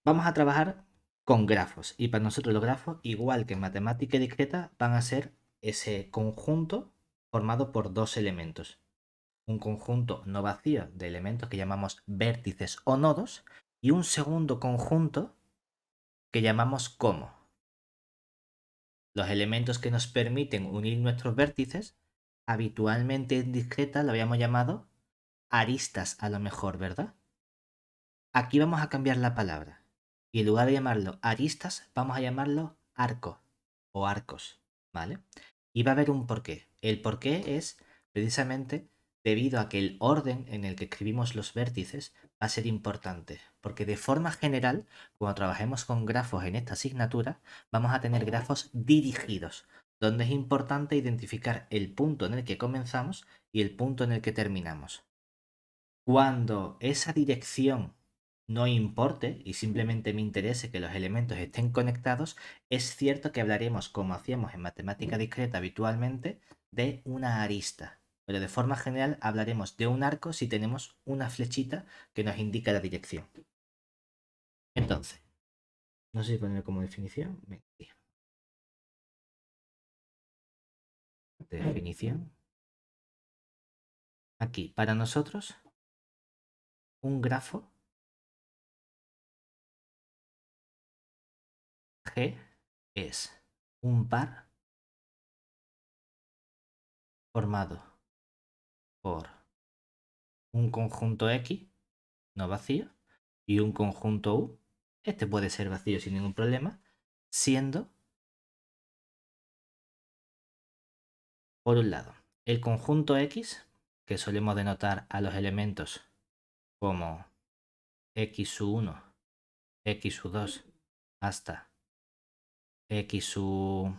Vamos a trabajar con grafos y para nosotros los grafos, igual que en matemática discreta, van a ser ese conjunto formado por dos elementos. Un conjunto no vacío de elementos que llamamos vértices o nodos y un segundo conjunto que llamamos como. Los elementos que nos permiten unir nuestros vértices, habitualmente en discreta lo habíamos llamado aristas a lo mejor, ¿verdad? Aquí vamos a cambiar la palabra y en lugar de llamarlo aristas, vamos a llamarlo arco o arcos, ¿vale? Y va a haber un porqué. El porqué es precisamente debido a que el orden en el que escribimos los vértices va a ser importante, porque de forma general, cuando trabajemos con grafos en esta asignatura, vamos a tener grafos dirigidos, donde es importante identificar el punto en el que comenzamos y el punto en el que terminamos. Cuando esa dirección no importe y simplemente me interese que los elementos estén conectados, es cierto que hablaremos, como hacíamos en matemática discreta habitualmente, de una arista. Pero de forma general hablaremos de un arco si tenemos una flechita que nos indica la dirección. Entonces, no sé si ponerlo como definición. Definición. Aquí, para nosotros, un grafo G es un par formado por un conjunto X no vacío y un conjunto U, este puede ser vacío sin ningún problema, siendo, por un lado, el conjunto X, que solemos denotar a los elementos como XU1, XU2 hasta XUN,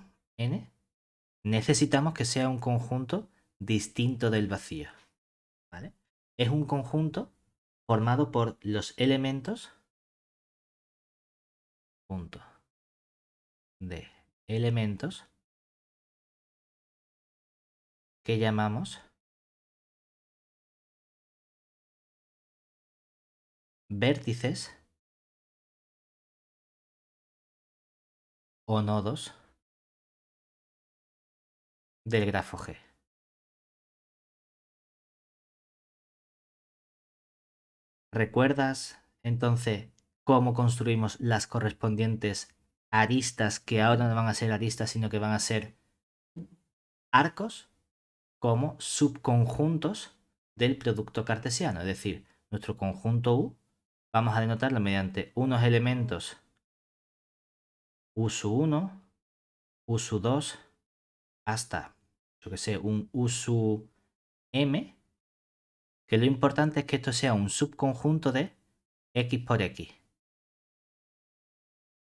necesitamos que sea un conjunto distinto del vacío, ¿vale? Es un conjunto formado por los elementos punto de elementos que llamamos vértices o nodos del grafo G. ¿Recuerdas entonces cómo construimos las correspondientes aristas que ahora no van a ser aristas, sino que van a ser arcos como subconjuntos del producto cartesiano? Es decir, nuestro conjunto U vamos a denotarlo mediante unos elementos U1, U2 hasta, yo que sé, un U M, que lo importante es que esto sea un subconjunto de X por X.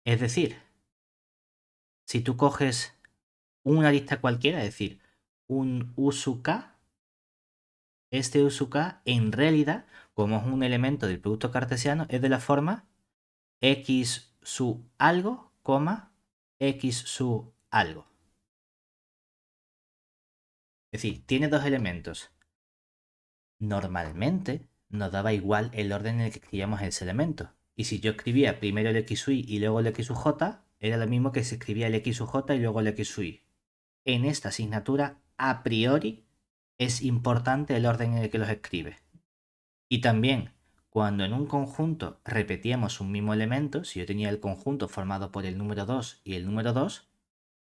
Es decir, si tú coges una arista cualquiera, es decir, un U sub K, este U sub K en realidad, como es un elemento del producto cartesiano, es de la forma X sub algo, X sub algo. Es decir, tiene dos elementos. Normalmente nos daba igual el orden en el que escribíamos ese elemento. Y si yo escribía primero el X sub Y y luego el X sub J, era lo mismo que si escribía el X sub J y luego el X sub Y. En esta asignatura, a priori, es importante el orden en el que los escribe. Y también, cuando en un conjunto repetíamos un mismo elemento, si yo tenía el conjunto formado por el número 2 y el número 2,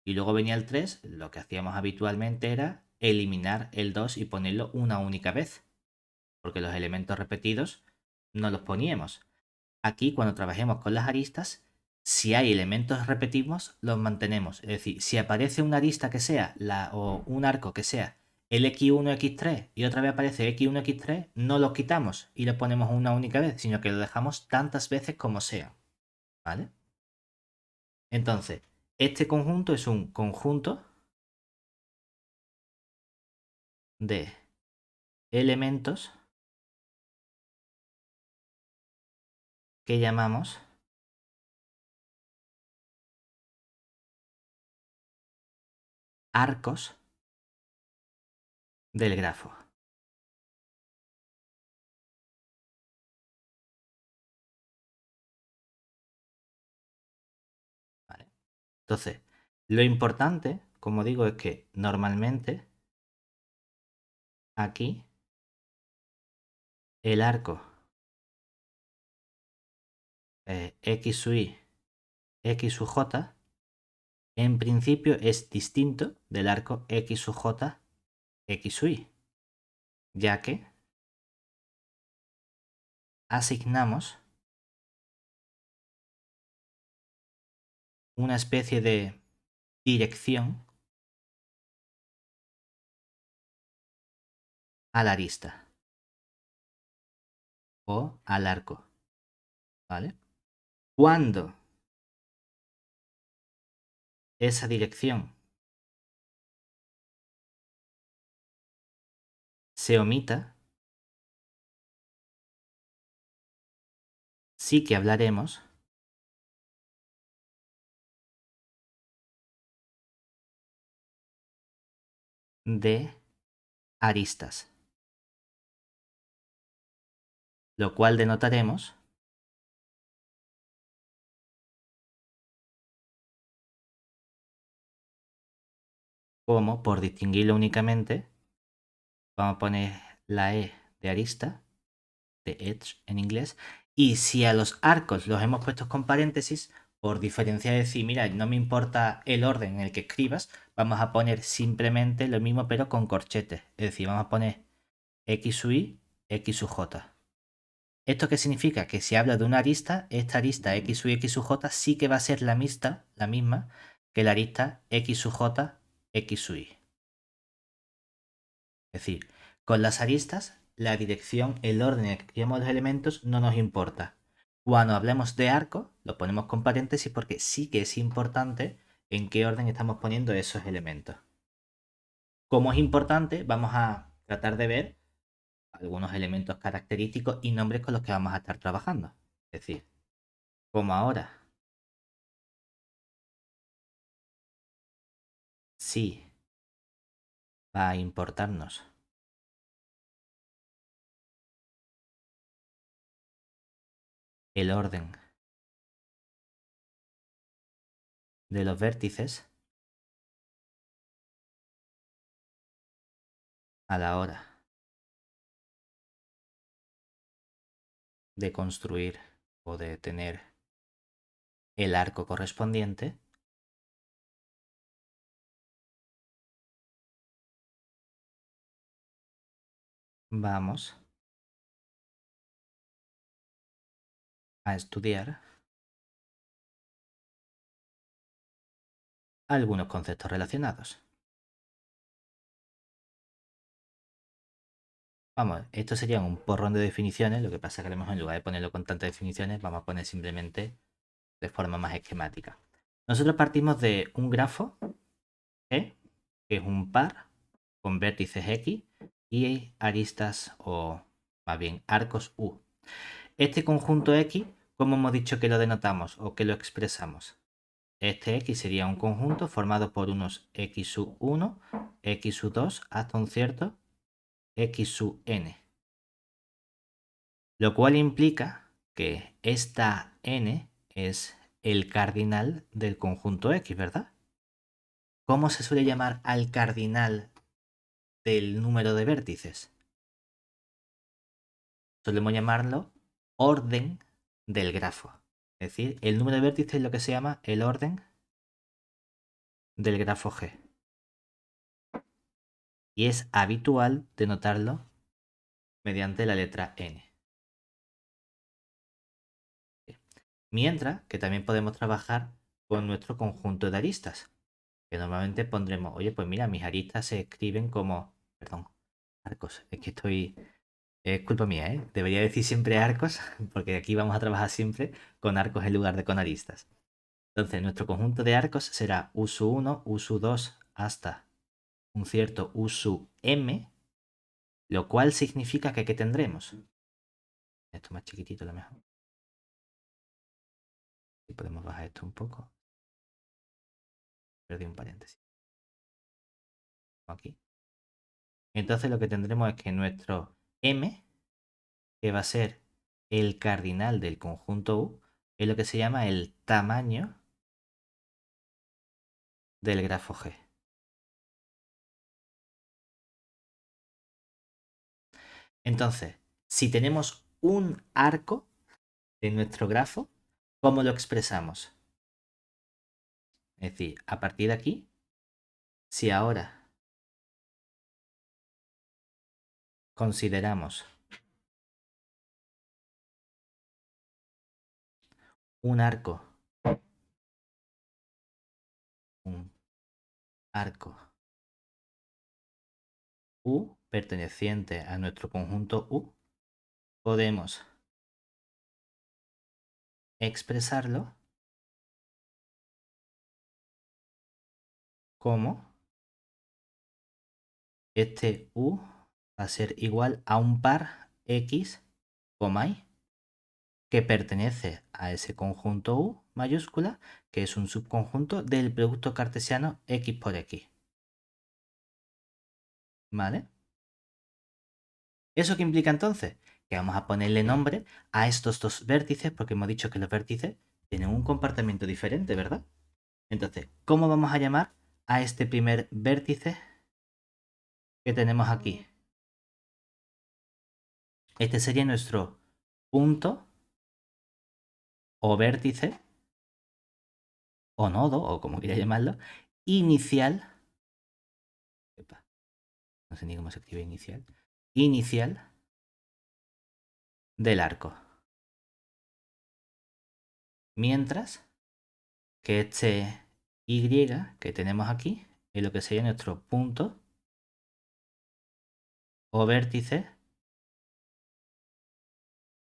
y luego venía el 3, lo que hacíamos habitualmente era eliminar el 2 y ponerlo una única vez, porque los elementos repetidos no los poníamos. Aquí, cuando trabajemos con las aristas, si hay elementos repetidos, los mantenemos. Es decir, si aparece una arista que sea, o un arco que sea el X1, X3 y otra vez aparece X1, X3, no los quitamos y lo ponemos una única vez, sino que lo dejamos tantas veces como sea. ¿Vale? Entonces, este conjunto es un conjunto de elementos que llamamos arcos del grafo. Entonces, lo importante, como digo, es que normalmente aquí el arco x sub y, x sub j, en principio es distinto del arco x sub j, x sub y, ya que asignamos una especie de dirección a la arista o al arco, ¿vale? Cuando esa dirección se omita, sí que hablaremos de aristas, lo cual denotaremos como, por distinguirlo únicamente, vamos a poner la E de arista, de edge en inglés, y si a los arcos los hemos puesto con paréntesis, por diferencia de decir, mira, no me importa el orden en el que escribas, vamos a poner simplemente lo mismo pero con corchetes, es decir, vamos a poner x sub y, x sub j. ¿Esto qué significa? Que si habla de una arista, esta arista x sub y, x sub j sí que va a ser la misma que la arista x sub j, x sub y. Es decir, con las aristas, la dirección, el orden en el que escribimos los elementos no nos importa. Cuando hablemos de arco, lo ponemos con paréntesis porque sí que es importante en qué orden estamos poniendo esos elementos. Como es importante, vamos a tratar de ver algunos elementos característicos y nombres con los que vamos a estar trabajando. Es decir, como ahora, sí va a importarnos el orden de los vértices a la hora de construir o de tener el arco correspondiente, vamos a estudiar algunos conceptos relacionados. Vamos, esto sería un porrón de definiciones, lo que pasa es que a lo mejor en lugar de ponerlo con tantas definiciones, vamos a poner simplemente de forma más esquemática. Nosotros partimos de un grafo E, que es un par con vértices X y aristas o más bien arcos U. Este conjunto X, ¿cómo hemos dicho que lo denotamos o que lo expresamos? Este X sería un conjunto formado por unos X sub 1, X sub 2 hasta un cierto X sub n. Lo cual implica que esta n es el cardinal del conjunto X, ¿verdad? ¿Cómo se suele llamar al cardinal del número de vértices? Solemos llamarlo orden del grafo. Es decir, el número de vértices es lo que se llama el orden del grafo G. Y es habitual denotarlo mediante la letra n. Mientras que también podemos trabajar con nuestro conjunto de aristas, que normalmente pondremos, oye, pues mira, mis aristas se escriben como, perdón, arcos, es que estoy, es culpa mía, ¿eh? Debería decir siempre arcos, porque aquí vamos a trabajar siempre con arcos en lugar de con aristas. Entonces, nuestro conjunto de arcos será U sub 1, U sub 2 hasta un cierto U sub m, lo cual significa que ¿qué tendremos? Esto más chiquitito a lo mejor. Y podemos bajar esto un poco. Perdí un paréntesis. Aquí. Entonces lo que tendremos es que nuestro m, que va a ser el cardinal del conjunto U, es lo que se llama el tamaño del grafo G. Entonces, si tenemos un arco de nuestro grafo, ¿cómo lo expresamos? Es decir, a partir de aquí, si ahora consideramos un arco, un arco U perteneciente a nuestro conjunto U, podemos expresarlo como este U va a ser igual a un par X, Y, que pertenece a ese conjunto U mayúscula, que es un subconjunto del producto cartesiano X por X. ¿Vale? ¿Eso qué implica entonces? Que vamos a ponerle nombre a estos dos vértices, porque hemos dicho que los vértices tienen un comportamiento diferente, ¿verdad? Entonces, ¿cómo vamos a llamar a este primer vértice que tenemos aquí? Este sería nuestro punto o vértice o nodo, o como quiera llamarlo, inicial. Epa, no sé ni cómo se escribe inicial. Inicial del arco. Mientras que este Y que tenemos aquí es lo que sería nuestro punto o vértice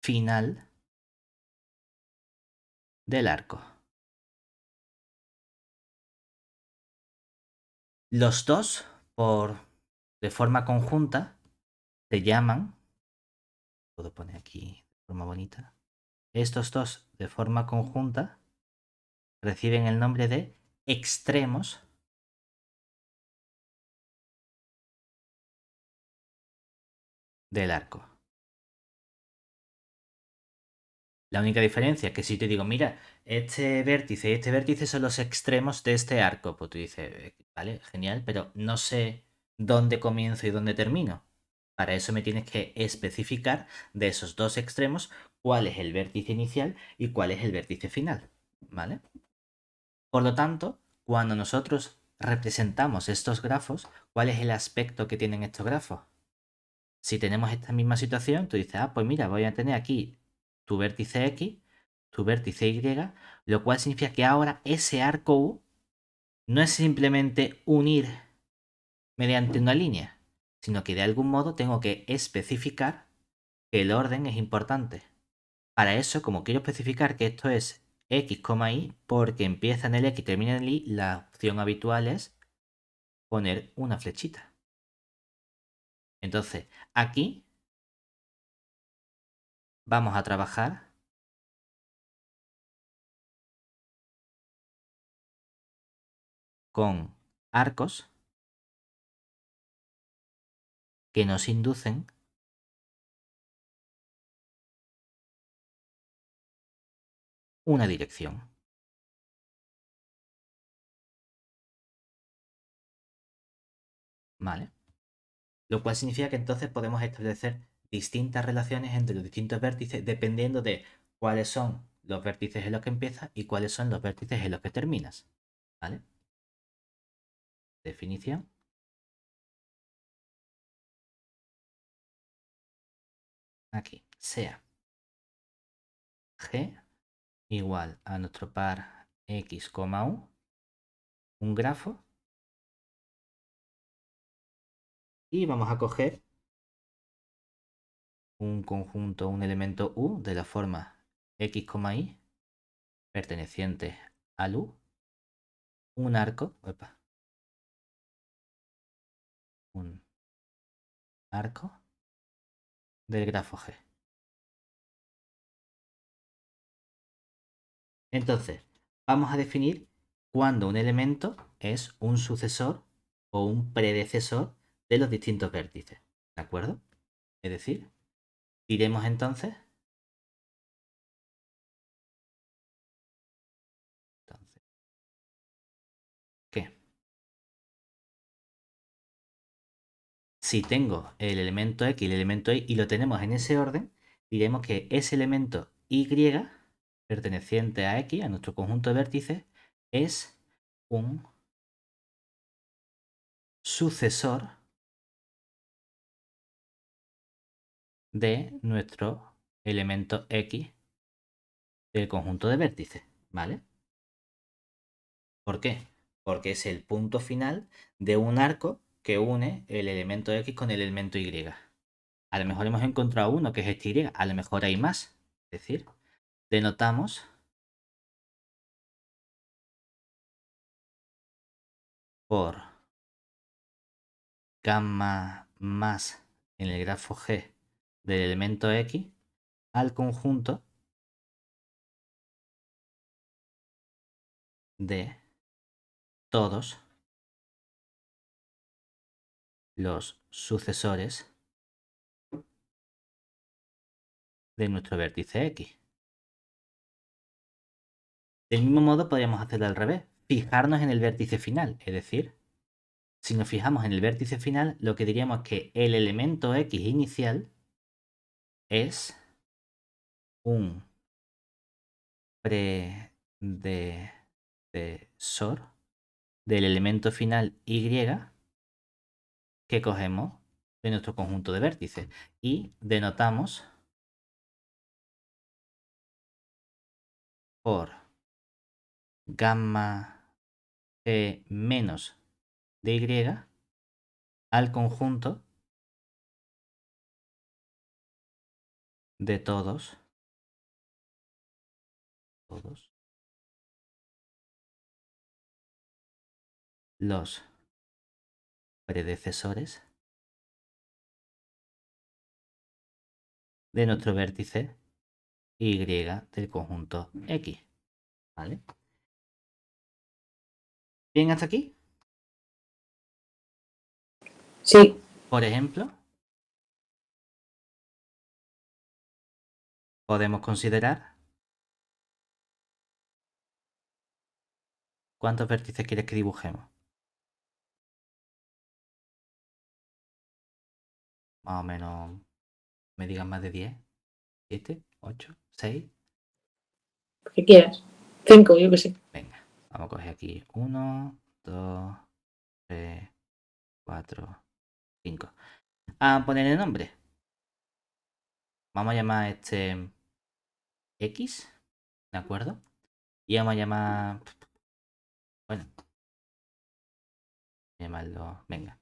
final del arco. Los dos, de forma conjunta, se llaman, puedo poner aquí de forma bonita, estos dos de forma conjunta reciben el nombre de extremos del arco. La única diferencia es que si te digo, mira, este vértice y este vértice son los extremos de este arco, pues tú dices, vale, genial, pero no sé dónde comienzo y dónde termino. Para eso me tienes que especificar de esos dos extremos cuál es el vértice inicial y cuál es el vértice final, ¿vale? Por lo tanto, cuando nosotros representamos estos grafos, ¿cuál es el aspecto que tienen estos grafos? Si tenemos esta misma situación, tú dices, pues mira, voy a tener aquí tu vértice X, tu vértice Y, lo cual significa que ahora ese arco U no es simplemente unir mediante una línea, sino que de algún modo tengo que especificar que el orden es importante. Para eso, como quiero especificar que esto es X, Y, porque empieza en el X y termina en el Y, la opción habitual es poner una flechita. Entonces, aquí vamos a trabajar con arcos que nos inducen una dirección. ¿Vale? Lo cual significa que entonces podemos establecer distintas relaciones entre los distintos vértices dependiendo de cuáles son los vértices en los que empiezas y cuáles son los vértices en los que terminas. ¿Vale? Definición. Aquí, sea G igual a nuestro par X, U, un grafo, y vamos a coger un conjunto, un elemento U de la forma X, Y perteneciente al U, un arco, un arco del grafo G. Entonces, vamos a definir cuándo un elemento es un sucesor o un predecesor de los distintos vértices. ¿De acuerdo? Es decir, diremos entonces, ¿qué? si tengo el elemento X y el elemento Y y lo tenemos en ese orden, diremos que ese elemento Y perteneciente a X, a nuestro conjunto de vértices, es un sucesor de nuestro elemento X del conjunto de vértices, ¿vale? ¿Por qué? Porque es el punto final de un arco que une el elemento X con el elemento Y. A lo mejor hemos encontrado uno que es este Y, a lo mejor hay más. Es decir, denotamos por gamma más en el grafo G del elemento X al conjunto de todos los sucesores de nuestro vértice X. Del mismo modo podríamos hacerlo al revés, fijarnos en el vértice final, es decir, si nos fijamos en el vértice final, lo que diríamos es que el elemento X inicial es un predecesor del elemento final Y que cogemos de nuestro conjunto de vértices y denotamos por gamma G menos de Y al conjunto de todos los predecesores de nuestro vértice Y del conjunto X. ¿Vale? ¿Bien hasta aquí? Sí. Por ejemplo, podemos considerar cuántos vértices quieres que dibujemos. Más o menos, me digan más de 10, 7, 8, 6. Que quieras. 5, yo que sé. Venga, vamos a coger aquí 1, 2, 3, 4, 5. A ponerle nombre. Vamos a llamar a este X, ¿de acuerdo? Y vamos a llamar... Bueno, llamarlo... Venga,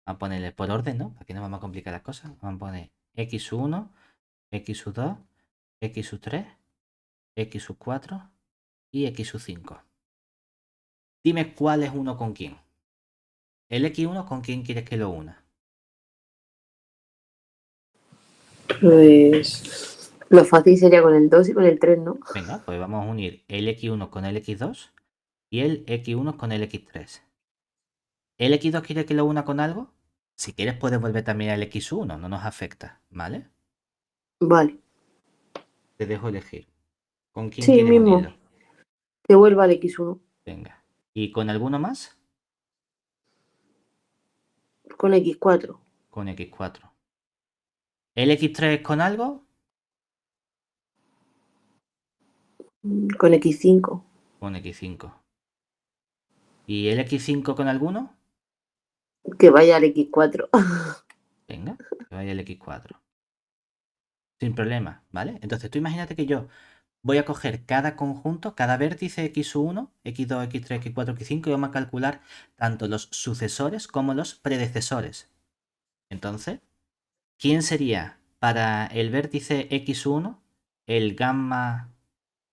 vamos a ponerle por orden, ¿no? Aquí no vamos a complicar las cosas. Vamos a poner X1, X2, X3, X4 y X5. Dime cuál es uno con quién. El X1 con quién quieres que lo una. Pues lo fácil sería con el 2 y con el 3, ¿no? Venga, pues vamos a unir el X1 con el X2 y el X1 con el X3. ¿El X2 quiere que lo una con algo? Si quieres puedes volver también al X1, no nos afecta, ¿vale? Vale. Te dejo elegir. ¿Con quién Sí, quieres mismo. unirlo? Que vuelva al X1. Venga. ¿Y con alguno más? Con X4. Con X4. ¿El X3 con algo? Con X5. Con X5. ¿Y el X5 con alguno? Que vaya al X4. Venga, que vaya el X4. Sin problema, ¿vale? Entonces tú imagínate que yo voy a coger cada conjunto, cada vértice X1, X2, X3, X4, X5 y vamos a calcular tanto los sucesores como los predecesores. Entonces, ¿quién sería para el vértice X1 el gamma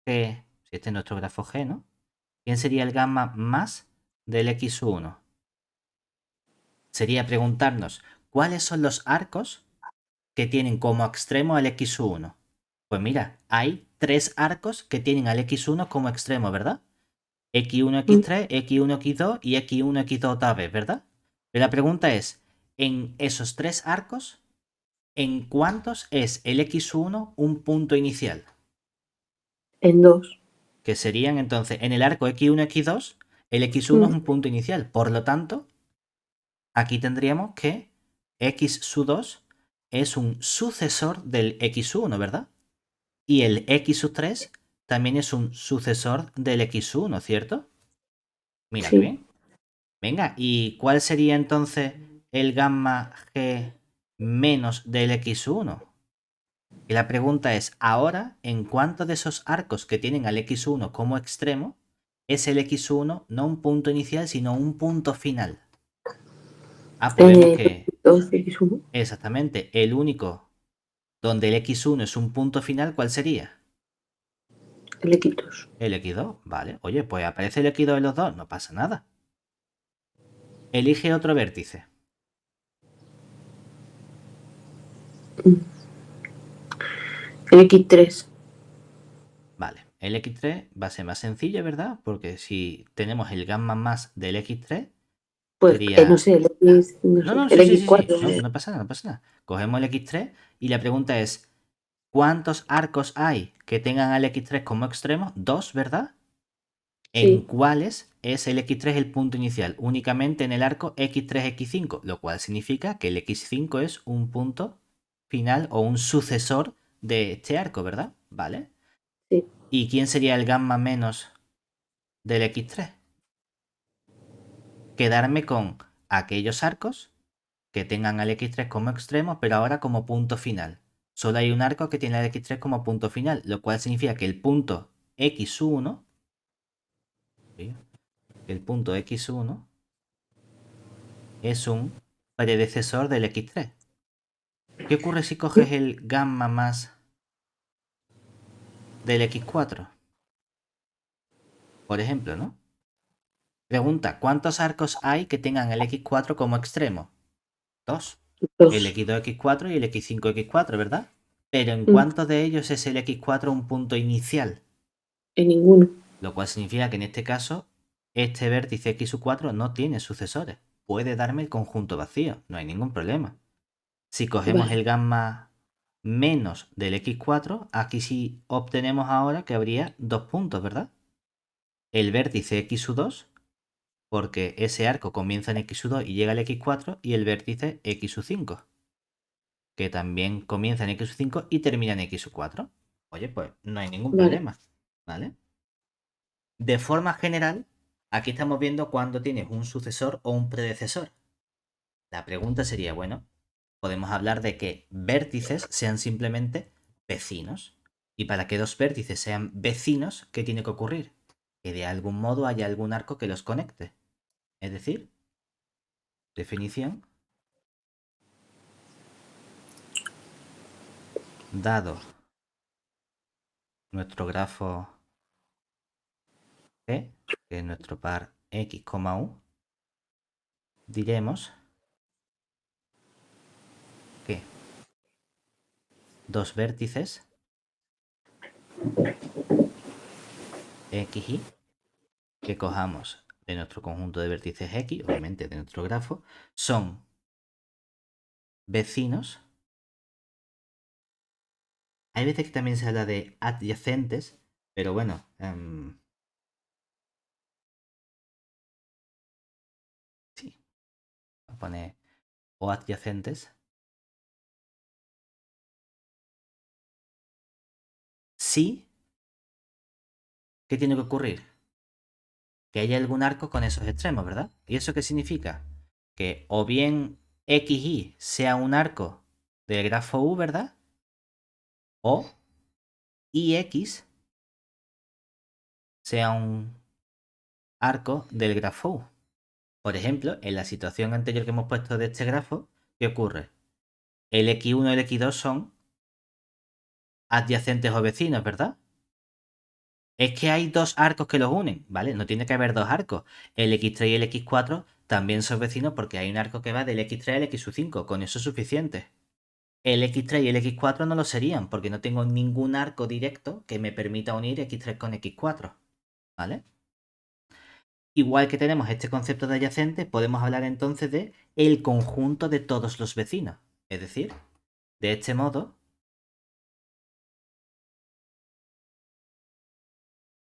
G, si este es nuestro grafo G, ¿no? ¿Quién sería el gamma más del X1? Sería preguntarnos cuáles son los arcos que tienen como extremo al X1. Pues mira, hay 3 arcos que tienen al X1 como extremo, ¿verdad? X1, X3, X1, X2 y X1, X2 otra vez, ¿verdad? Pero la pregunta es, en esos 3 arcos, ¿en cuántos es el X1 un punto inicial? En 2. Que serían entonces, en el arco X1, X2, el X1 es un punto inicial. Por lo tanto, aquí tendríamos que x sub 2 es un sucesor del x sub 1, ¿verdad? Y el x sub 3 también es un sucesor del x sub 1, ¿cierto? Mira qué Sí. bien. Venga, ¿y cuál sería entonces el gamma g menos del x sub 1? Y la pregunta es, ahora, ¿en cuántos de esos arcos que tienen al x1 como extremo es el x1 no un punto inicial, sino un punto final? Ah, pues vemos que 2x1. exactamente el único donde el x1 es un punto final, ¿cuál sería? El X2. El x2, vale. Oye, pues aparece el x2 en los dos, no pasa nada. Elige otro vértice. El X3. Vale, el x3 va a ser más sencillo, ¿verdad? Porque si tenemos el gamma más del x3, Pues no sería... sé, el X, no No, sé, no, el sí, sí, sí, sí. X4. No, no pasa nada, no pasa nada. Cogemos el x3 y la pregunta es, ¿cuántos arcos hay que tengan al x3 como extremo? Dos, ¿verdad? ¿En Sí. cuáles es el x3 el punto inicial? Únicamente en el arco x3, x5, lo cual significa que el x5 es un punto final o un sucesor de este arco, ¿verdad? Vale. Sí. ¿Y quién sería el gamma menos del x3? Quedarme con aquellos arcos que tengan al x3 como extremo, pero ahora como punto final. Solo hay un arco que tiene al x3 como punto final, lo cual significa que el punto x1, ¿sí? El punto x1 es un predecesor del x3. ¿Qué ocurre si coges el gamma más del x4? Por ejemplo, ¿no? Pregunta, ¿cuántos arcos hay que tengan el x4 como extremo? Dos. El 2. x2, x4 y el x5, x4, ¿verdad? Pero ¿en cuántos de ellos es el x4 un punto inicial? En ninguno. Lo cual significa que en este caso, este vértice x4 no tiene sucesores. Puede darme el conjunto vacío, no hay ningún problema. Si cogemos el Vale. gamma menos del x4, aquí sí obtenemos ahora que habría dos puntos, ¿verdad? El vértice x2, porque ese arco comienza en x2 y llega al x4, y el vértice x5, que también comienza en x5 y termina en x4. Oye, pues no hay ningún Vale. problema, ¿vale? De forma general, aquí estamos viendo cuando tienes un sucesor o un predecesor. La pregunta sería, bueno, podemos hablar de que vértices sean simplemente vecinos. Y para que dos vértices sean vecinos, ¿qué tiene que ocurrir? Que de algún modo haya algún arco que los conecte. Es decir, definición, dado nuestro grafo G, que es nuestro par x, u, diremos que dos vértices x, y que cojamos de nuestro conjunto de vértices x, obviamente de nuestro grafo, son vecinos. Hay veces que también se habla de adyacentes, pero bueno, sí, voy a poner o adyacentes. Sí, ¿qué tiene que ocurrir? Que haya algún arco con esos extremos, ¿verdad? ¿Y eso qué significa? Que o bien XY sea un arco del grafo U, ¿verdad? O IX sea un arco del grafo U. Por ejemplo, en la situación anterior que hemos puesto de este grafo, ¿qué ocurre? El X1 y el X2 son adyacentes o vecinos, ¿verdad? Es que hay dos arcos que los unen, ¿vale? No tiene que haber dos arcos. El X3 y el X4 también son vecinos porque hay un arco que va del X3 al X5. Con eso es suficiente. El X3 y el X4 no lo serían porque no tengo ningún arco directo que me permita unir X3 con X4, ¿vale? Igual que tenemos este concepto de adyacente, podemos hablar entonces de el conjunto de todos los vecinos. Es decir, de este modo,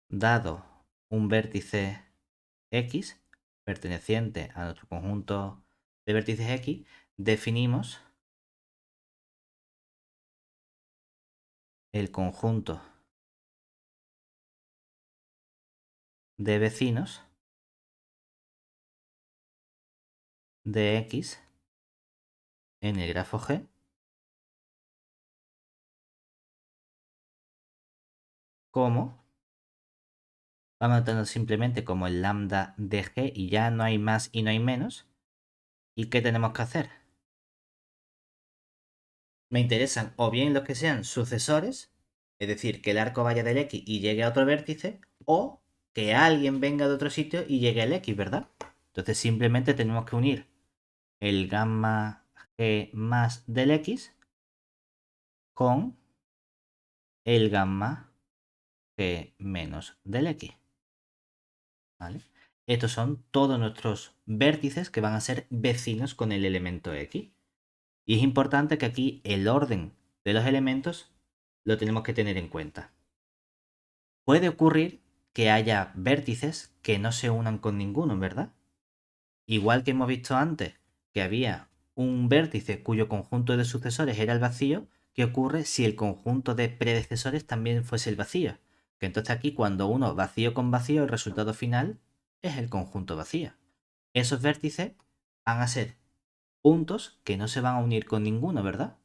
dado un vértice X perteneciente a nuestro conjunto de vértices X, definimos el conjunto de vecinos de X en el grafo G como, vamos a tener simplemente como el lambda de G y ya no hay más y no hay menos. ¿Y qué tenemos que hacer? Me interesan o bien los que sean sucesores, es decir, que el arco vaya del X y llegue a otro vértice, o que alguien venga de otro sitio y llegue al X, ¿verdad? Entonces simplemente tenemos que unir el gamma G más del X con el gamma G menos del X. ¿Vale? Estos son todos nuestros vértices que van a ser vecinos con el elemento X. Y es importante que aquí el orden de los elementos lo tenemos que tener en cuenta. Puede ocurrir que haya vértices que no se unan con ninguno, ¿verdad? Igual que hemos visto antes que había un vértice cuyo conjunto de sucesores era el vacío, ¿qué ocurre si el conjunto de predecesores también fuese el vacío? Que entonces aquí cuando uno vacío con vacío, el resultado final es el conjunto vacío. Esos vértices van a ser puntos que no se van a unir con ninguno, ¿verdad?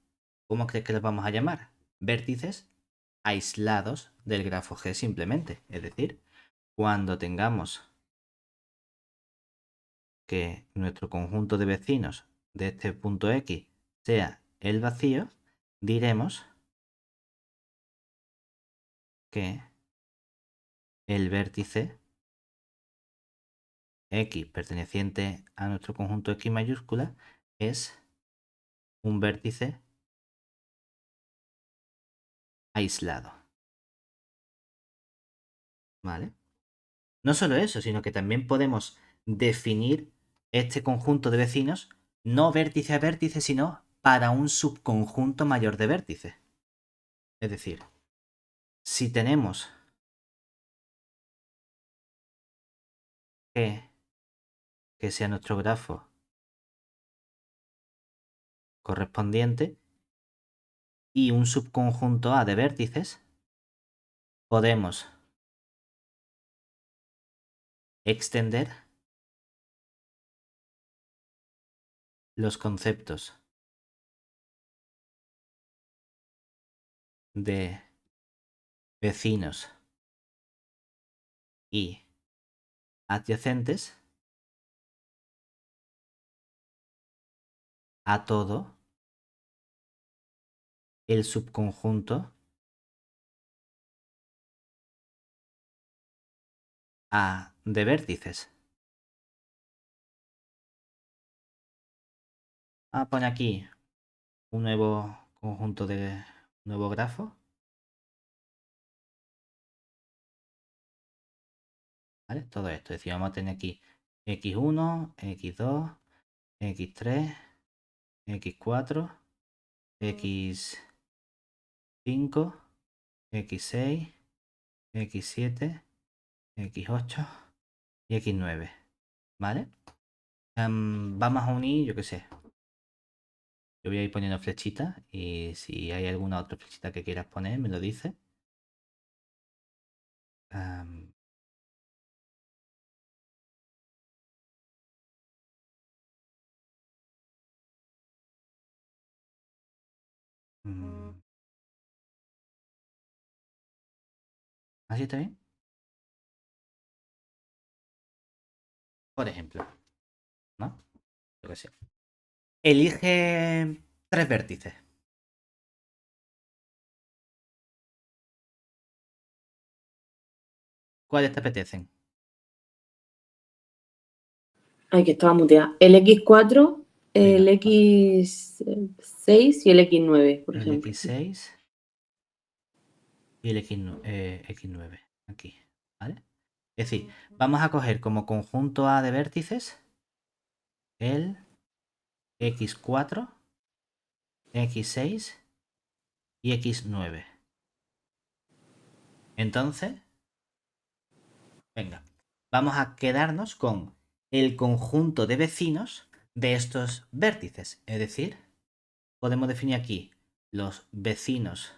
¿Cómo crees que los vamos a llamar? Vértices aislados del grafo G simplemente. Es decir, cuando tengamos que nuestro conjunto de vecinos de este punto X sea el vacío, diremos que el vértice X perteneciente a nuestro conjunto X mayúscula es un vértice aislado. ¿Vale? No solo eso, sino que también podemos definir este conjunto de vecinos no vértice a vértice, sino para un subconjunto mayor de vértices. Es decir, si tenemos que sea nuestro grafo correspondiente y un subconjunto A de vértices, podemos extender los conceptos de vecinos y adyacentes a todo el subconjunto A de vértices. Ah, pone aquí un nuevo conjunto de nuevo grafo. ¿Vale? Todo esto. Es decir, vamos a tener aquí x1, x2, x3, x4, x5, x6, x7, x8 y x9. ¿Vale? Vamos a unir, yo qué sé. Yo voy a ir poniendo flechitas y si hay alguna otra flechita que quieras poner, me lo dices. Am, mm, ¿Así está bien? Por ejemplo, ¿no? Yo qué sé. Elige 3 vértices. ¿Cuáles te apetecen? Ay, que estaba muteada. El X4, el Venga, X6 y el X9, por el ejemplo. X6 y el X9. Aquí, ¿vale? Es decir, vamos a coger como conjunto A de vértices el X4, X6 y X9. Entonces, venga, vamos a quedarnos con el conjunto de vecinos de estos vértices. Es decir, podemos definir aquí los vecinos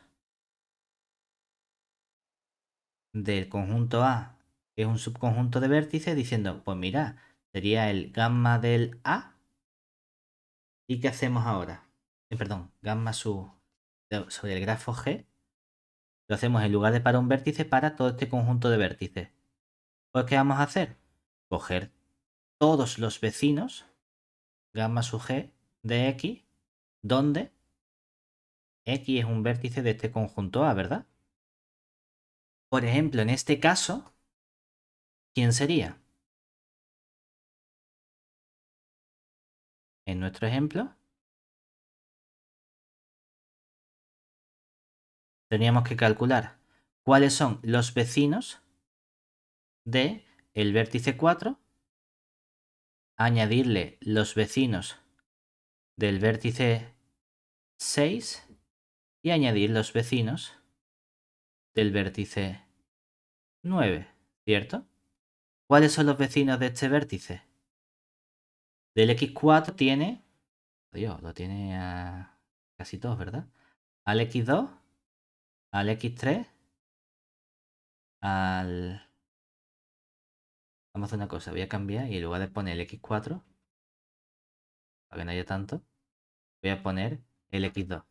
del conjunto A, que es un subconjunto de vértices, diciendo, pues mira, sería el gamma del A. ¿Y qué hacemos ahora? Perdón, gamma sobre el grafo G. Lo hacemos en lugar de para un vértice, para todo este conjunto de vértices. Pues ¿qué vamos a hacer? Coger todos los vecinos, gamma sub G de X, donde X es un vértice de este conjunto A, ¿verdad? Por ejemplo, en este caso, ¿quién sería? En nuestro ejemplo, teníamos que calcular cuáles son los vecinos de el vértice 4, añadirle los vecinos del vértice 6 y añadir los vecinos del vértice 9, ¿cierto? ¿Cuáles son los vecinos de este vértice? Del X4 tiene... Dios, lo tiene a casi todos, ¿verdad? Al X2, al X3, al... Vamos a hacer una cosa, voy a cambiar y en lugar de poner el X4, para que no haya tanto, voy a poner el X2.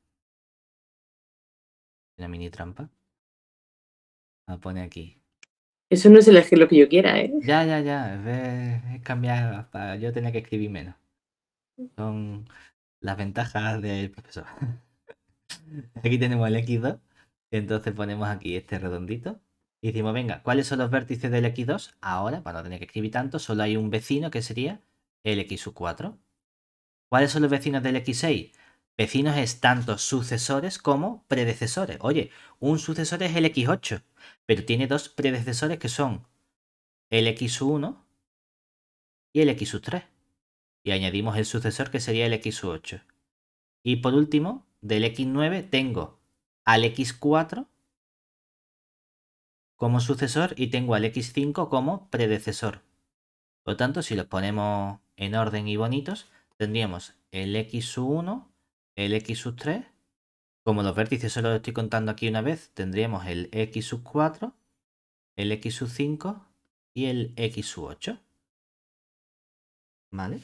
Una mini trampa. Voy a poner aquí. Eso no es elegir lo que yo quiera, ¿eh? Ya. Es cambiar para yo tener que escribir menos. Son las ventajas del profesor. Aquí tenemos el X2. Entonces ponemos aquí este redondito. Y decimos, venga, ¿cuáles son los vértices del X2? Ahora, para no tener que escribir tanto, solo hay un vecino que sería el X4. ¿Cuáles son los vecinos del X6? Vecinos es tanto sucesores como predecesores. Oye, un sucesor es el X8, pero tiene dos predecesores que son el X1 y el X3. Y añadimos el sucesor que sería el X8. Y por último, del X9 tengo al X4 como sucesor y tengo al X5 como predecesor. Por lo tanto, si los ponemos en orden y bonitos, tendríamos el X1, el X3. Como los vértices solo los estoy contando aquí una vez, tendríamos el X4, el X5 y el X8. ¿Vale?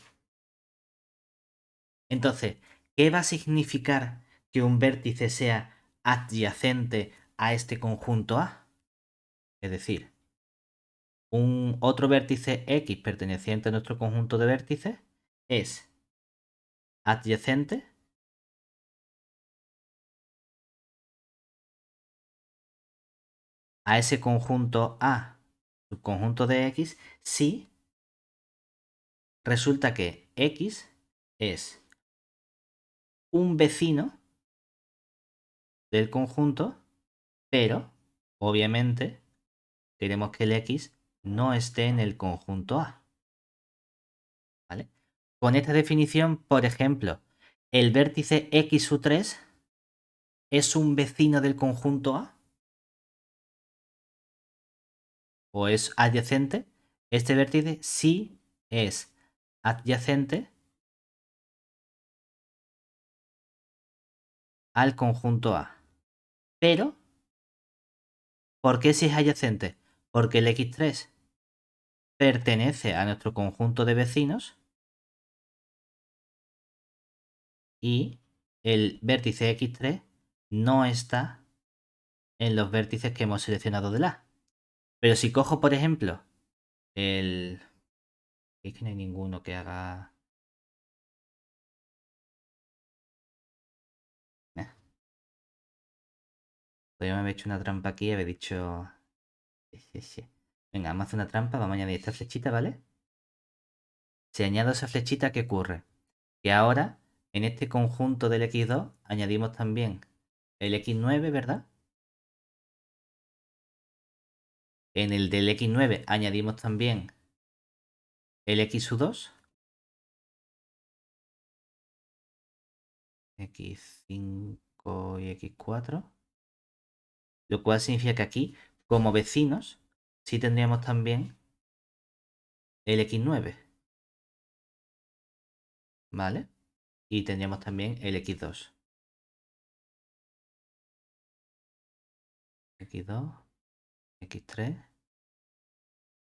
Entonces, ¿qué va a significar que un vértice sea adyacente a este conjunto A? Es decir, un otro vértice X perteneciente a nuestro conjunto de vértices es adyacente a ese conjunto A, subconjunto de X, si resulta que X es un vecino del conjunto, pero obviamente queremos que el X no esté en el conjunto A. ¿Vale? Con esta definición, por ejemplo, el vértice X3 es un vecino del conjunto A o es adyacente. Este vértice sí es adyacente al conjunto A. Pero, ¿por qué si es adyacente? Porque el X3 pertenece a nuestro conjunto de vecinos y el vértice X3 no está en los vértices que hemos seleccionado del A. Pero si cojo, por ejemplo, el... Es que no hay ninguno que haga... Podría haber hecho una trampa aquí y haber dicho... Sí. Venga, vamos a hacer una trampa, vamos a añadir esta flechita, ¿vale? Si añado esa flechita, ¿qué ocurre? Que ahora, en este conjunto del X2, añadimos también el X9, ¿verdad? En el del X9 añadimos también el X2, X5 y X4, lo cual significa que aquí, como vecinos, sí tendríamos también el X9. ¿vale? Y tendríamos también el x2. x2, x3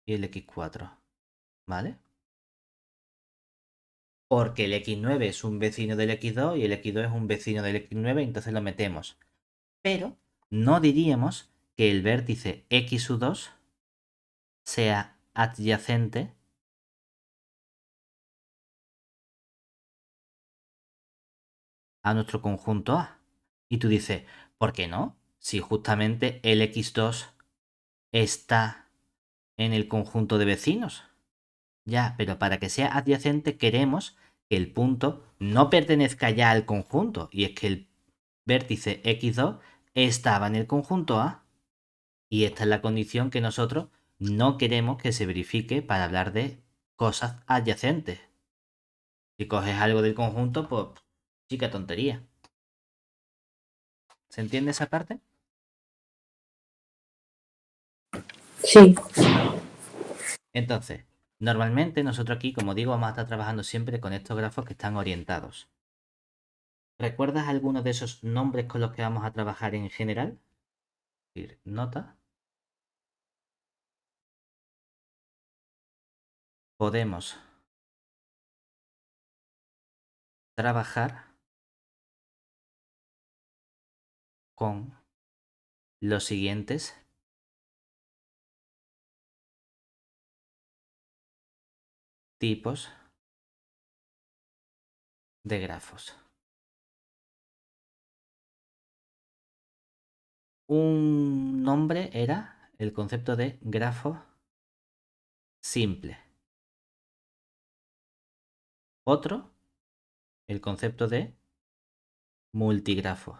y el x4, ¿vale? Porque el x9 es un vecino del x2 y el x2 es un vecino del x9, entonces lo metemos. Pero no diríamos que el vértice x2 sea adyacente a nuestro conjunto A. Y tú dices, ¿por qué no? Si justamente el x2 está en el conjunto de vecinos. Ya, pero para que sea adyacente queremos que el punto no pertenezca ya al conjunto. Y es que el vértice x2 estaba en el conjunto A. Y esta es la condición que nosotros no queremos que se verifique para hablar de cosas adyacentes. Si coges algo del conjunto, pues chica tontería. ¿Se entiende esa parte? Sí. Entonces, normalmente nosotros aquí, como digo, vamos a estar trabajando siempre con estos grafos que están orientados. ¿Recuerdas algunos de esos nombres con los que vamos a trabajar en general? Nota. Podemos trabajar con los siguientes tipos de grafos. Un nombre era el concepto de grafo simple. Otro, el concepto de multigrafo.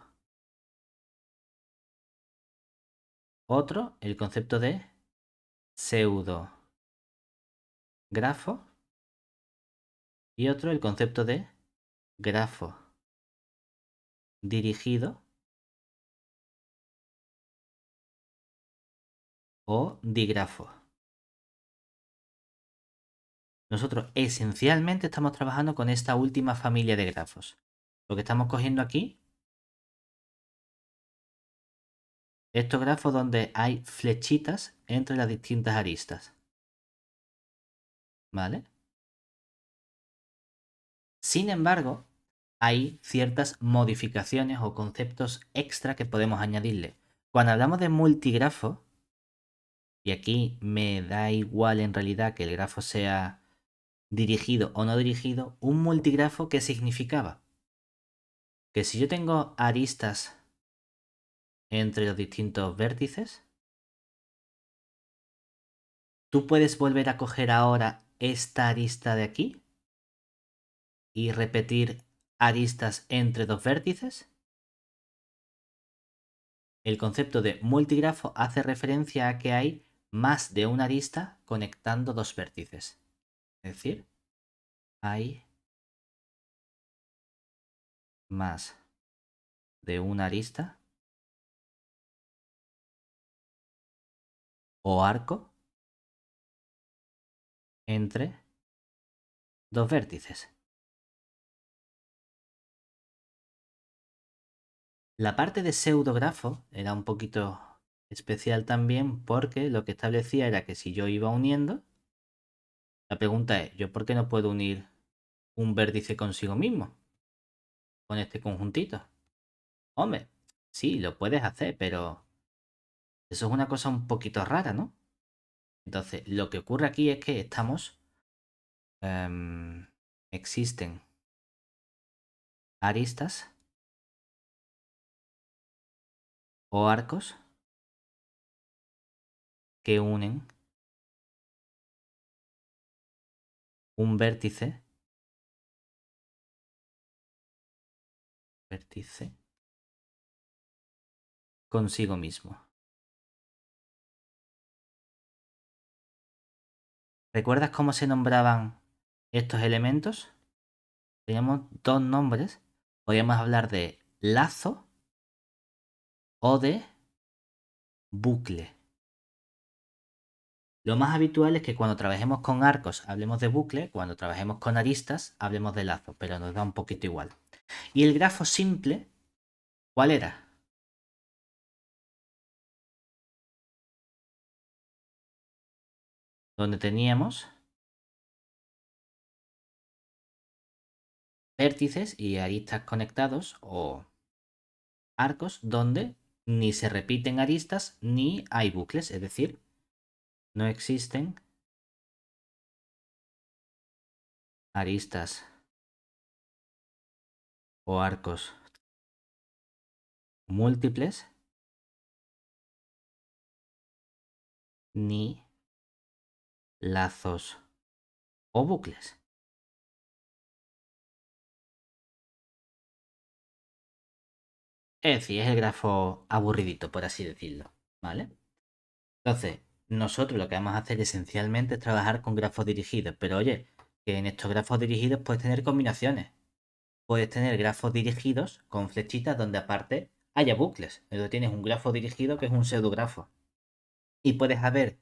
Otro, el concepto de pseudo grafo. Y otro, el concepto de grafo dirigido o digrafo. Nosotros esencialmente estamos trabajando con esta última familia de grafos. Lo que estamos cogiendo aquí, estos grafos donde hay flechitas entre las distintas aristas. ¿Vale? Sin embargo, hay ciertas modificaciones o conceptos extra que podemos añadirle. Cuando hablamos de multigrafo, y aquí me da igual en realidad que el grafo sea dirigido o no dirigido, un multigrafo, ¿qué significaba? Que si yo tengo aristas entre los distintos vértices, tú puedes volver a coger ahora esta arista de aquí y repetir aristas entre dos vértices. El concepto de multigrafo hace referencia a que hay más de una arista conectando dos vértices. Es decir, hay más de una arista o arco entre dos vértices. La parte de pseudografo era un poquito especial también porque lo que establecía era que si yo iba uniendo, la pregunta es, ¿yo por qué no puedo unir un vértice consigo mismo? Con este conjuntito. Hombre, sí, lo puedes hacer, pero eso es una cosa un poquito rara, ¿no? Entonces, lo que ocurre aquí es que existen aristas o arcos que unen un vértice consigo mismo. ¿Recuerdas cómo se nombraban estos elementos? Teníamos dos nombres. Podríamos hablar de lazo o de bucle. Lo más habitual es que cuando trabajemos con arcos hablemos de bucle, cuando trabajemos con aristas hablemos de lazo, pero nos da un poquito igual. ¿Y el grafo simple cuál era? Donde teníamos vértices y aristas conectados o arcos donde ni se repiten aristas ni hay bucles, es decir, no existen aristas o arcos múltiples ni lazos o bucles. Es decir, es el grafo aburridito, por así decirlo, ¿vale? Entonces, nosotros lo que vamos a hacer esencialmente es trabajar con grafos dirigidos, pero oye, que en estos grafos dirigidos puedes tener combinaciones. Puedes tener grafos dirigidos con flechitas donde aparte haya bucles. Entonces tienes un grafo dirigido que es un pseudografo. Y puede haber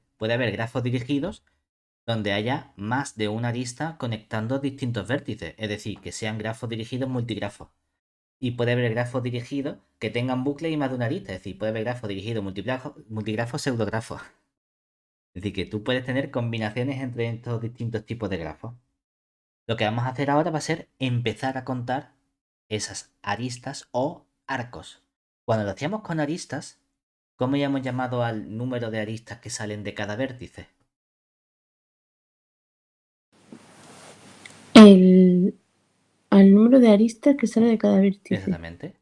grafos dirigidos donde haya más de una arista conectando distintos vértices, es decir, que sean grafos dirigidos multigrafos. Y puede haber grafos dirigidos que tengan bucle y más de una arista, es decir, puede haber grafos dirigidos multigrafos pseudografos. Es decir, que tú puedes tener combinaciones entre estos distintos tipos de grafos. Lo que vamos a hacer ahora va a ser empezar a contar esas aristas o arcos. Cuando lo hacíamos con aristas, ¿cómo habíamos llamado al número de aristas que salen de cada vértice? Al número de aristas que sale de cada vértice. Exactamente.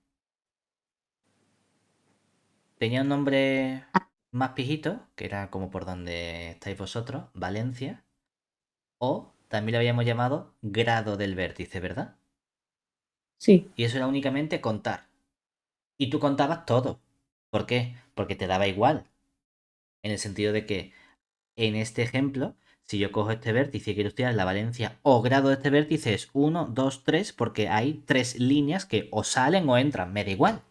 Tenía un nombre más pijito, que era como por donde estáis vosotros, Valencia, o también lo habíamos llamado grado del vértice, ¿verdad? Sí. Y eso era únicamente contar. Y tú contabas todo. ¿Por qué? Porque te daba igual. En el sentido de que en este ejemplo, si yo cojo este vértice y quiero estudiar la valencia o grado de este vértice es 1, 2, 3, porque hay tres líneas que o salen o entran, me da igual.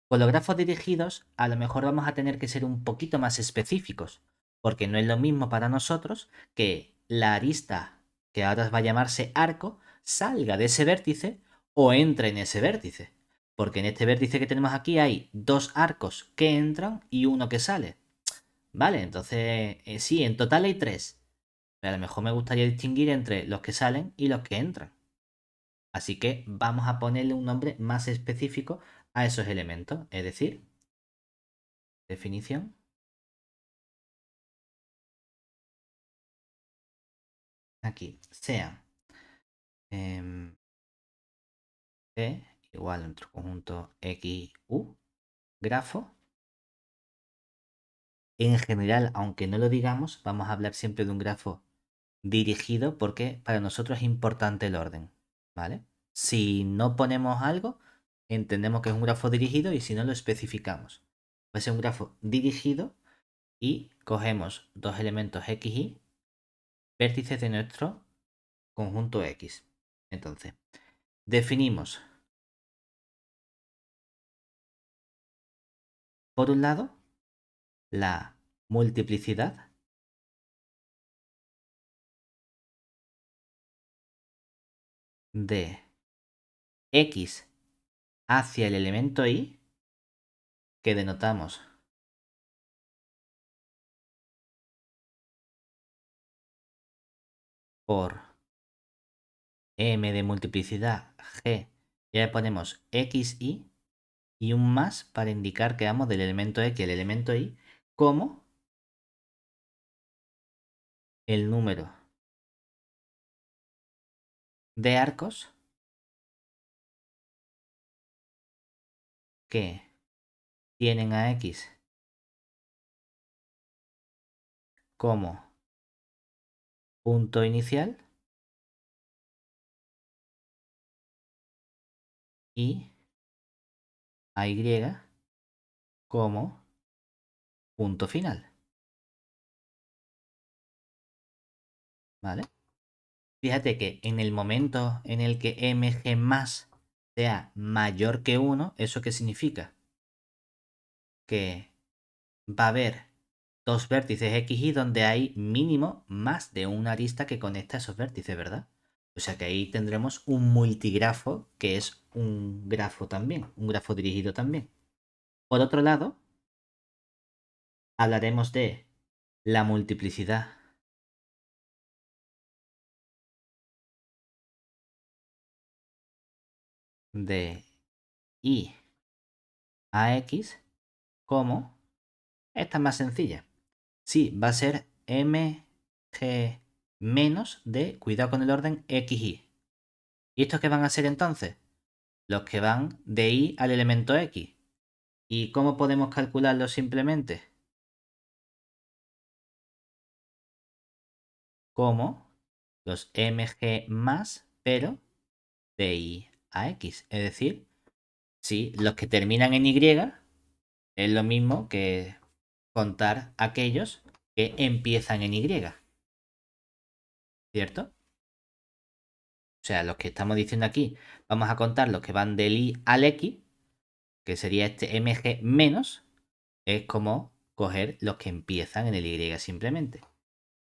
Con los grafos dirigidos, a lo mejor vamos a tener que ser un poquito más específicos, porque no es lo mismo para nosotros que la arista, que ahora va a llamarse arco, salga de ese vértice o entre en ese vértice. Porque en este vértice que tenemos aquí hay dos arcos que entran y uno que sale. Vale, entonces sí, en total hay tres. Pero a lo mejor me gustaría distinguir entre los que salen y los que entran. Así que vamos a ponerle un nombre más específico a esos elementos. Es decir, definición. Aquí sean C igual a nuestro conjunto X, U, grafo. En general, aunque no lo digamos, vamos a hablar siempre de un grafo dirigido porque para nosotros es importante el orden, ¿vale? Si no ponemos algo, entendemos que es un grafo dirigido y si no lo especificamos. Puede ser un grafo dirigido y cogemos dos elementos X, Y, vértices de nuestro conjunto X. Entonces, definimos, por un lado, la multiplicidad de X hacia el elemento Y, que denotamos por M de multiplicidad G, ya le ponemos XY y un más para indicar que vamos del elemento X al elemento Y como el número de arcos que tienen a X como punto inicial y a Y como punto final. ¿Vale? Fíjate que en el momento en el que mg más sea mayor que 1, ¿eso qué significa? Que va a haber dos vértices X y donde hay mínimo más de una arista que conecta esos vértices, ¿verdad? O sea que ahí tendremos un multigrafo que es un grafo también, un grafo dirigido también. Por otro lado, hablaremos de la multiplicidad de y a x como esta es más sencilla. Sí, va a ser mg menos de, cuidado con el orden, xy. ¿Y estos qué van a ser entonces? Los que van de y al elemento x. ¿Y cómo podemos calcularlo simplemente? Como los mg más, pero de y a x. Es decir, sí, los que terminan en y es lo mismo que contar aquellos que empiezan en y. ¿Cierto? O sea, los que estamos diciendo aquí, vamos a contar los que van del i al x, que sería este mg menos, es como coger los que empiezan en el y simplemente.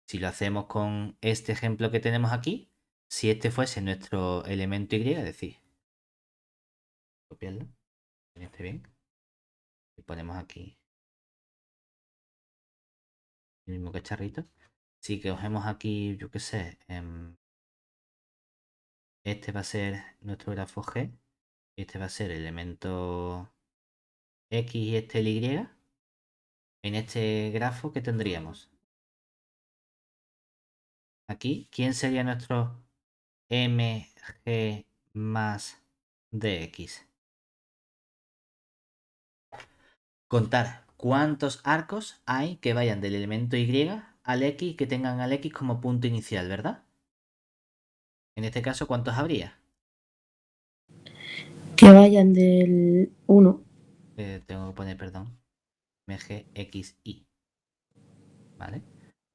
Si lo hacemos con este ejemplo que tenemos aquí, si este fuese nuestro elemento y, es decir, copiarlo, en este bien, y ponemos aquí el mismo cacharrito. Si cogemos aquí, yo qué sé, este va a ser nuestro grafo G, este va a ser el elemento X y este el Y. En este grafo, ¿qué tendríamos? Aquí, ¿quién sería nuestro mg más dx? Contar cuántos arcos hay que vayan del elemento y al x, que tengan al x como punto inicial, ¿verdad? En este caso, ¿cuántos habría? Que vayan del 1. Tengo que poner, perdón, mgxy, ¿vale?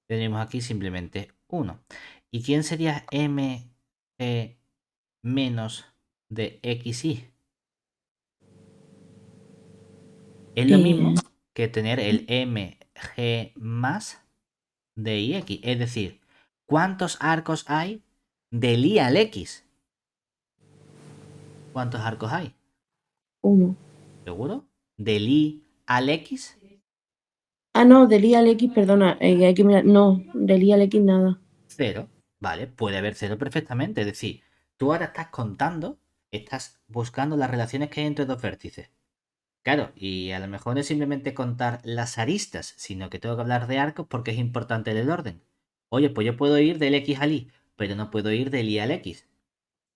Tenemos aquí simplemente 1. ¿Y quién sería mg menos de xy? Es lo mismo que tener el mg más de ix. Es decir, ¿cuántos arcos hay del y al x? ¿Cuántos arcos hay? 1. ¿Seguro? ¿Del y al x? Ah, no, del I al X, perdona. Hay que mirar. No, del I al X nada. Cero. Vale, puede haber cero perfectamente. Es decir, tú ahora estás contando, estás buscando las relaciones que hay entre dos vértices. Claro, y a lo mejor no es simplemente contar las aristas, sino que tengo que hablar de arcos porque es importante el orden. Oye, pues yo puedo ir del x al y, pero no puedo ir del y al x.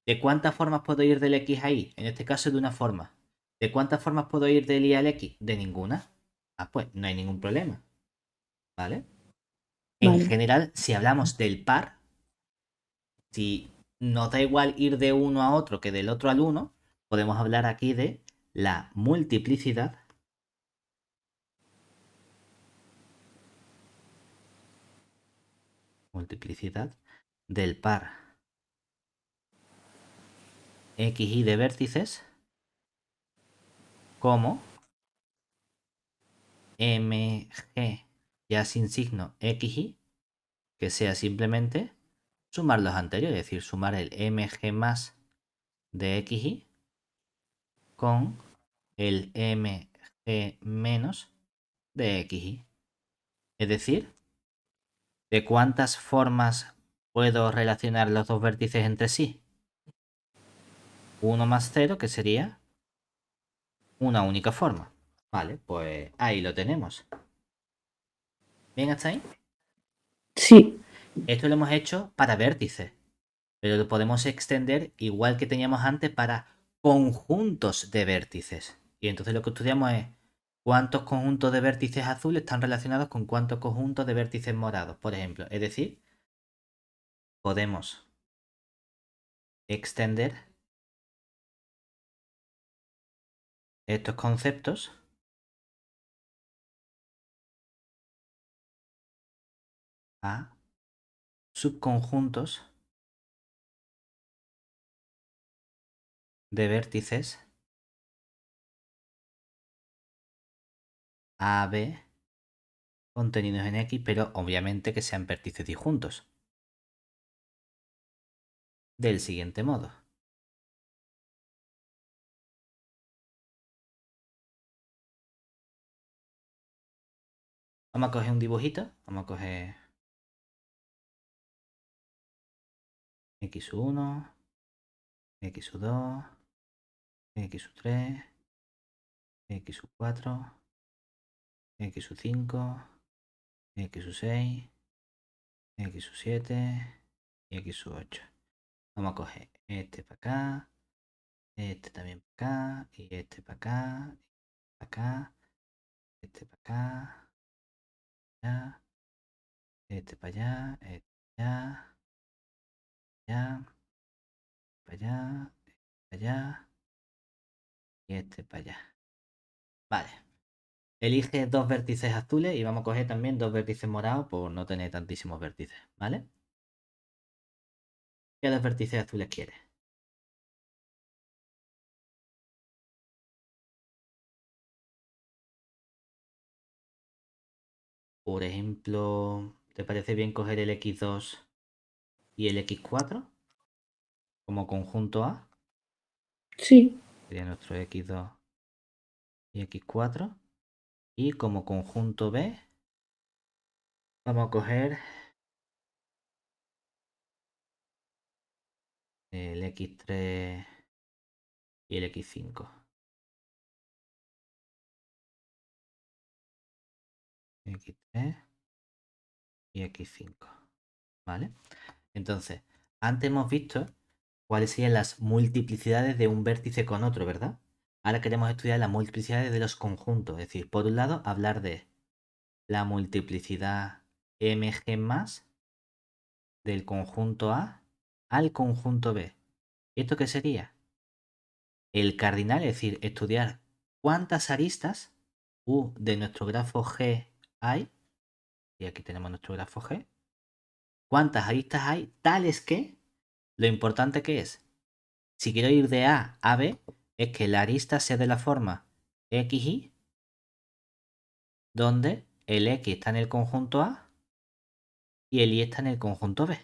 ¿De cuántas formas puedo ir del x a y? En este caso de una forma. ¿De cuántas formas puedo ir del y al x? De ninguna. Ah, pues no hay ningún problema. ¿Vale? En Vale. general, si hablamos del par, si nos da igual ir de uno a otro que del otro al uno, podemos hablar aquí de la multiplicidad del par x y de vértices como mg ya sin signo xy, que sea simplemente sumar los anteriores, es decir, sumar el mg más de xy con el mg menos de xy. Es decir, ¿de cuántas formas puedo relacionar los dos vértices entre sí? 1 más 0, que sería una única forma. Vale, pues ahí lo tenemos. ¿Bien hasta ahí? Sí. Esto lo hemos hecho para vértices, pero lo podemos extender igual que teníamos antes para conjuntos de vértices. Y entonces lo que estudiamos es cuántos conjuntos de vértices azules están relacionados con cuántos conjuntos de vértices morados, por ejemplo. Es decir, podemos extender estos conceptos a subconjuntos de vértices A, B contenidos en X, pero obviamente que sean vértices disjuntos. Del siguiente modo. Vamos a coger un dibujito. Vamos a coger X1, X2, X3, X4, X5, X6, X7 y X8. Vamos a coger este para acá, este también para acá, y este para acá, para acá, este para acá, ya, este para allá, este para allá, para allá, para allá y este para allá. Vale. Elige dos vértices azules y vamos a coger también dos vértices morados por no tener tantísimos vértices, ¿vale? ¿Qué dos vértices azules quieres? Por ejemplo, ¿te parece bien coger el X2 y el X4 como conjunto A? Sí. Sería nuestro X2 y X4. Y como conjunto B, vamos a coger el X3 y el X5. X3 y X5. ¿Vale? Entonces, antes hemos visto cuáles serían las multiplicidades de un vértice con otro, ¿verdad? Ahora queremos estudiar las multiplicidades de los conjuntos. Es decir, por un lado, hablar de la multiplicidad mg más del conjunto A al conjunto B. ¿Esto qué sería? El cardinal, es decir, estudiar cuántas aristas U de nuestro grafo G hay, y aquí tenemos nuestro grafo G, cuántas aristas hay tales que lo importante que es, si quiero ir de A a B, es que la arista sea de la forma XY, donde el X está en el conjunto A y el Y está en el conjunto B.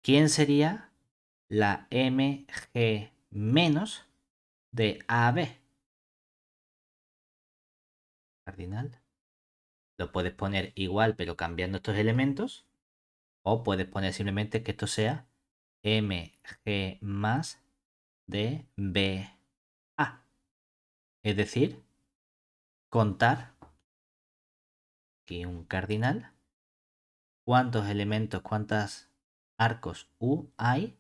¿Quién sería la MG menos de A a B? Cardinal. Lo puedes poner igual pero cambiando estos elementos. O puedes poner simplemente que esto sea mg más de BA. Es decir, contar aquí un cardinal. ¿Cuántos elementos, cuántos arcos U hay?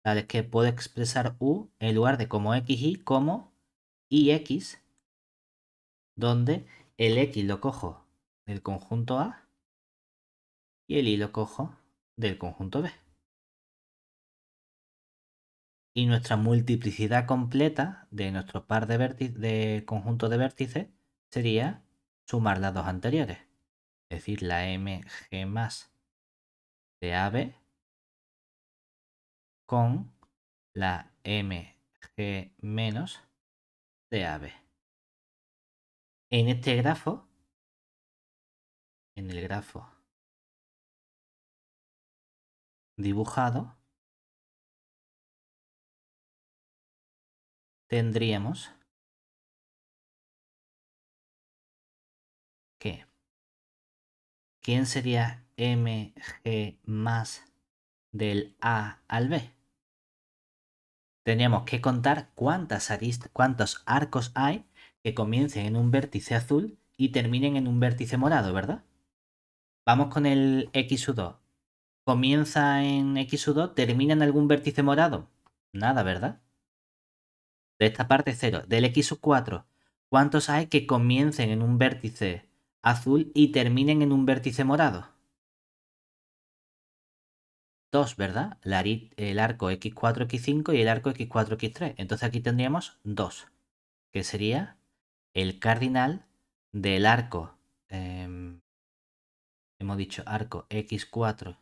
Tales que puedo expresar U en lugar de como XY como IX, donde el X lo cojo del conjunto A y el Y lo cojo del conjunto B. Y nuestra multiplicidad completa de nuestro par de conjunto de vértices sería sumar las dos anteriores. Es decir, la mg más de AB con la mg menos de AB. En este grafo, en el grafo dibujado, tendríamos que ¿quién sería mg más del A al B? Tendríamos que contar cuántos arcos hay que comiencen en un vértice azul y terminen en un vértice morado, ¿verdad? Vamos con el X2. Comienza en X2, termina en algún vértice morado. Nada, ¿verdad? De esta parte 0. Del X4, ¿cuántos hay que comiencen en un vértice azul y terminen en un vértice morado? 2, ¿verdad? El arco X4, X5 y el arco X4, X3. Entonces aquí tendríamos 2, que sería el cardinal del arco. Hemos dicho arco X4,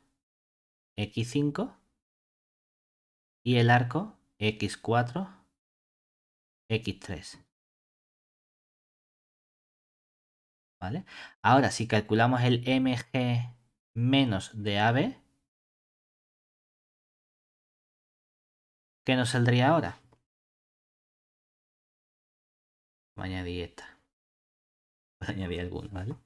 X5 y el arco X4, X3. ¿vale? Ahora, si calculamos el MG menos de AB, ¿qué nos saldría ahora? Voy a añadir esta. Voy a añadir alguna, ¿vale?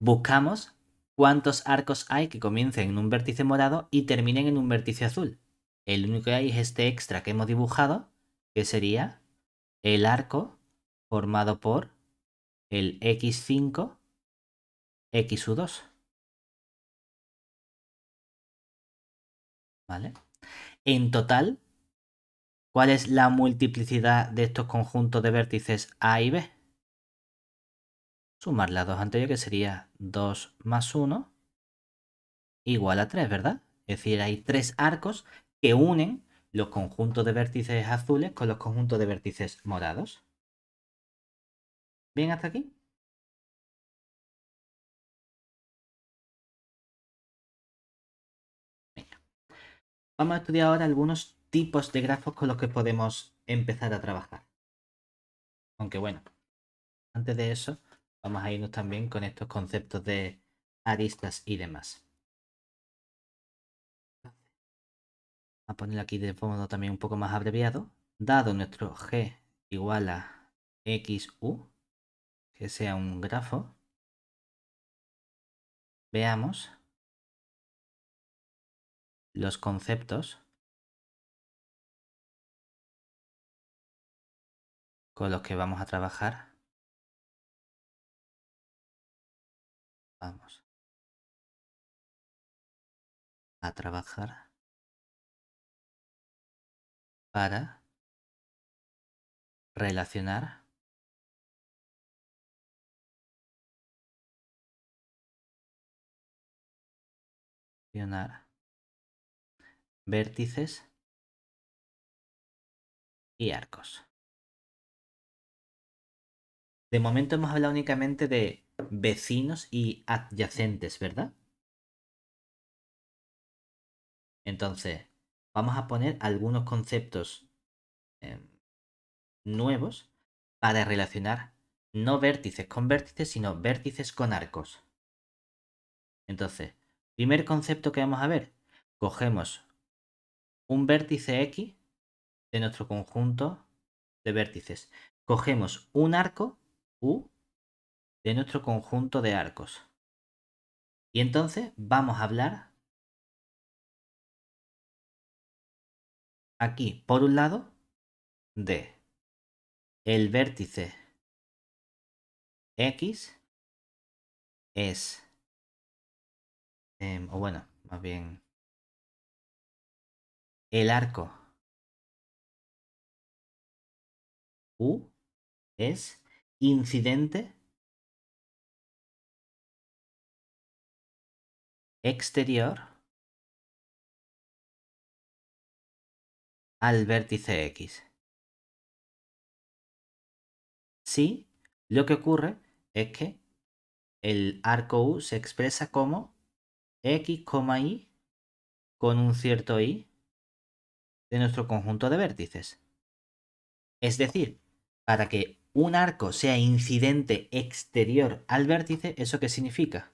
Buscamos cuántos arcos hay que comiencen en un vértice morado y terminen en un vértice azul. El único que hay es este extra que hemos dibujado, que sería el arco formado por el x5, xu2. ¿Vale? En total, ¿cuál es la multiplicidad de estos conjuntos de vértices A y B? Sumar las dos anteriores, que sería 2 más 1 igual a 3, ¿verdad? Es decir, hay tres arcos que unen los conjuntos de vértices azules con los conjuntos de vértices morados. ¿Bien hasta aquí? Venga. Vamos a estudiar ahora algunos tipos de grafos con los que podemos empezar a trabajar. Aunque bueno, antes de eso, vamos a irnos también con estos conceptos de aristas y demás. A ponerlo aquí de modo también un poco más abreviado. Dado nuestro G igual a XU, que sea un grafo, veamos los conceptos con los que vamos a trabajar. Vamos a trabajar para relacionar vértices y arcos. De momento hemos hablado únicamente de vecinos y adyacentes, ¿verdad? Entonces, vamos a poner algunos conceptos nuevos para relacionar no vértices con vértices, sino vértices con arcos. Entonces, primer concepto que vamos a ver, cogemos un vértice X de nuestro conjunto de vértices. Cogemos un arco U de nuestro conjunto de arcos. Y entonces vamos a hablar aquí, por un lado, de el vértice X es, o bueno, más bien, el arco U es incidente exterior al vértice X. Sí, lo que ocurre es que el arco U se expresa como X, Y con un cierto Y de nuestro conjunto de vértices. Es decir, para que un arco sea incidente exterior al vértice, ¿eso qué significa?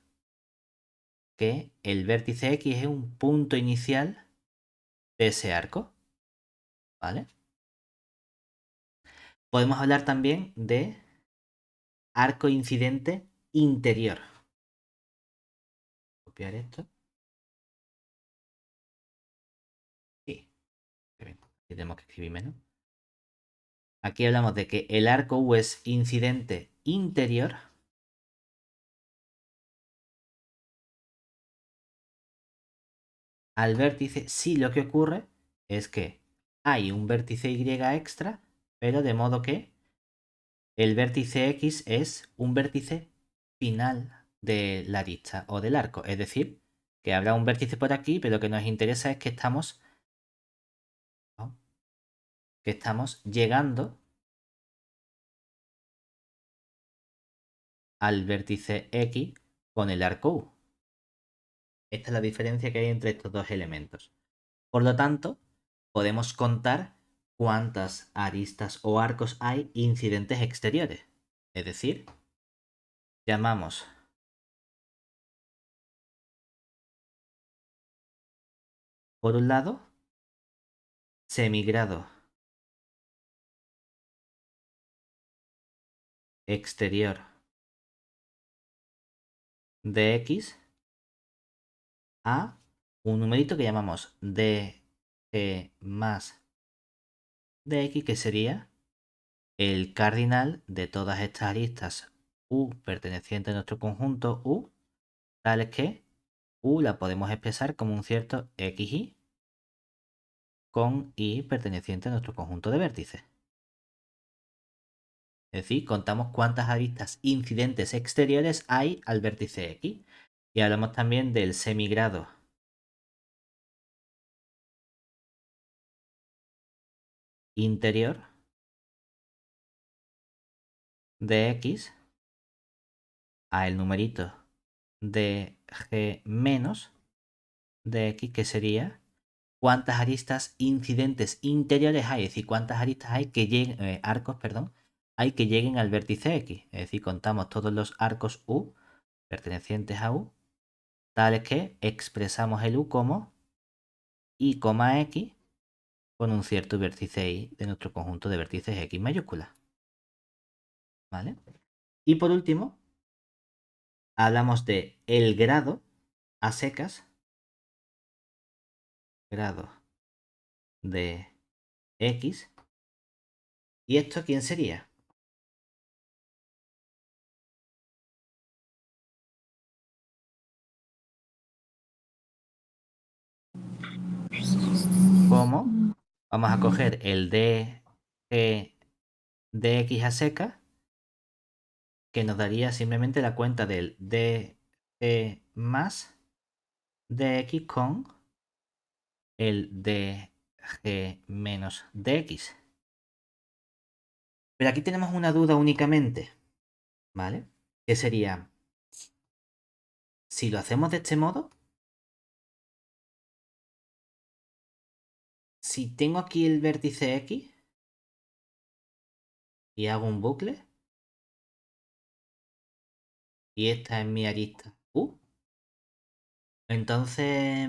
Que el vértice X es un punto inicial de ese arco. ¿Vale? Podemos hablar también de arco incidente interior. Copiar esto. Sí. Aquí tenemos que escribir menos. Aquí hablamos de que el arco U es incidente interior al vértice si lo que ocurre es que hay un vértice Y extra, pero de modo que el vértice X es un vértice final de la arista o del arco. Es decir, que habrá un vértice por aquí, pero lo que nos interesa es que estamos llegando al vértice X con el arco U. Esta es la diferencia que hay entre estos dos elementos. Por lo tanto, podemos contar cuántas aristas o arcos hay incidentes exteriores. Es decir, llamamos por un lado semigrado exterior de x a un numerito que llamamos dg más dx, que sería el cardinal de todas estas aristas u pertenecientes a nuestro conjunto u, tales que u la podemos expresar como un cierto xy con y perteneciente a nuestro conjunto de vértices. Es decir, contamos cuántas aristas incidentes exteriores hay al vértice X. Y hablamos también del semigrado interior de X a el numerito de G menos de X, que sería cuántas aristas incidentes interiores hay, es decir, cuántas aristas hay que lleguen, arcos, perdón, hay que lleguen al vértice X. Es decir, contamos todos los arcos U pertenecientes a U, tales que expresamos el U como I, X con un cierto vértice Y de nuestro conjunto de vértices X mayúscula. ¿Vale? Y por último, hablamos de el grado a secas, grado de X. ¿Y esto quién sería? ¿Cómo? Vamos a coger el dg de X a secas, que nos daría simplemente la cuenta del dg más de X con el dg menos de X. Pero aquí tenemos una duda únicamente, ¿vale? Que sería, si lo hacemos de este modo, si tengo aquí el vértice X y hago un bucle, y esta es mi arista U, entonces,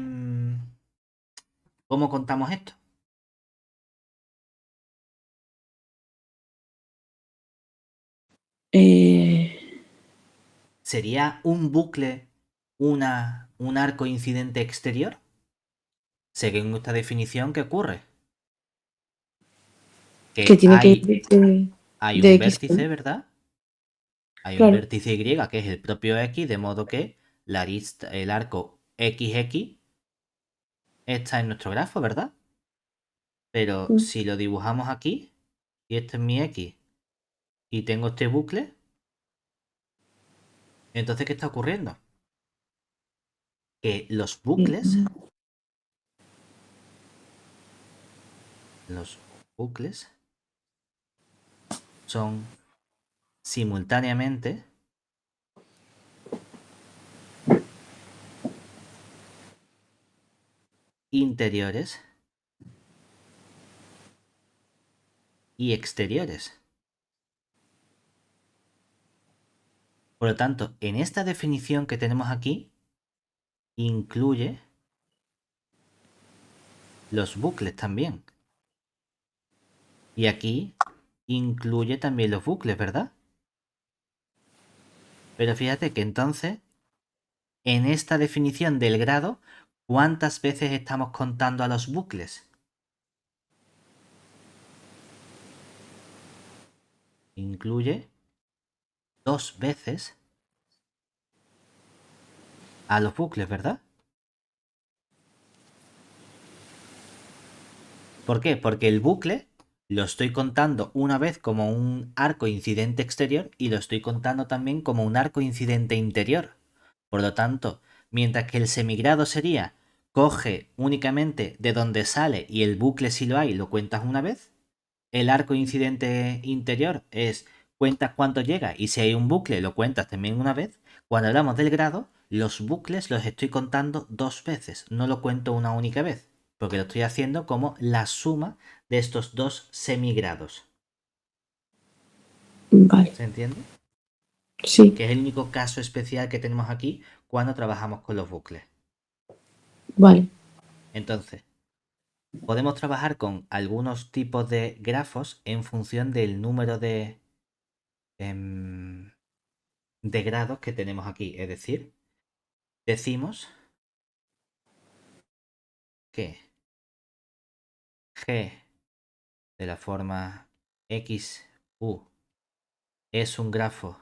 ¿cómo contamos esto? ¿Sería un bucle un arco incidente exterior? Según esta definición, ¿qué ocurre? Que Que tiene que ir hay de un X. vértice, ¿verdad? Hay un Claro. vértice Y que es el propio X, de modo que la arista, el arco XX está en nuestro grafo, ¿verdad? Pero Mm. si lo dibujamos aquí, y este es mi X, y tengo este bucle, entonces, ¿qué está ocurriendo? Que los bucles son simultáneamente interiores y exteriores. Por lo tanto, en esta definición que tenemos aquí, incluye los bucles también. Y aquí incluye también los bucles, ¿verdad? Pero fíjate que entonces, en esta definición del grado, ¿cuántas veces estamos contando a los bucles? Incluye 2 veces a los bucles, ¿verdad? ¿Por qué? Porque el bucle lo estoy contando una vez como un arco incidente exterior y lo estoy contando también como un arco incidente interior. Por lo tanto, mientras que el semigrado sería coge únicamente de donde sale y el bucle, si lo hay, lo cuentas una vez, el arco incidente interior es cuentas cuánto llega y si hay un bucle lo cuentas también una vez. Cuando hablamos del grado, los bucles los estoy contando 2 veces, no lo cuento una única vez, porque lo estoy haciendo como la suma de estos 2 semigrados. Vale. ¿Se entiende? Sí, que es el único caso especial que tenemos aquí cuando trabajamos con los bucles. vale. Entonces, podemos trabajar con algunos tipos de grafos en función del número em, de grados que tenemos aquí. Es decir, decimos que G de la forma X, U es un grafo.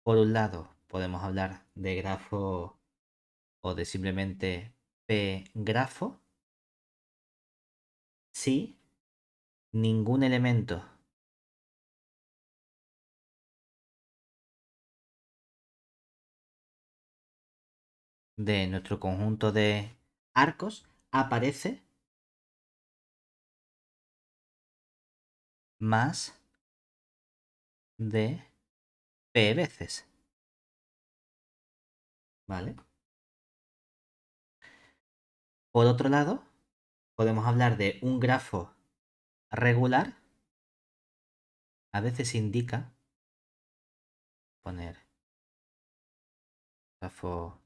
Por un lado, podemos hablar de grafo o de simplemente P grafo si ningún elemento de nuestro conjunto de arcos aparece más de P veces. ¿Vale? Por otro lado, podemos hablar de un grafo regular. A veces indica poner grafo.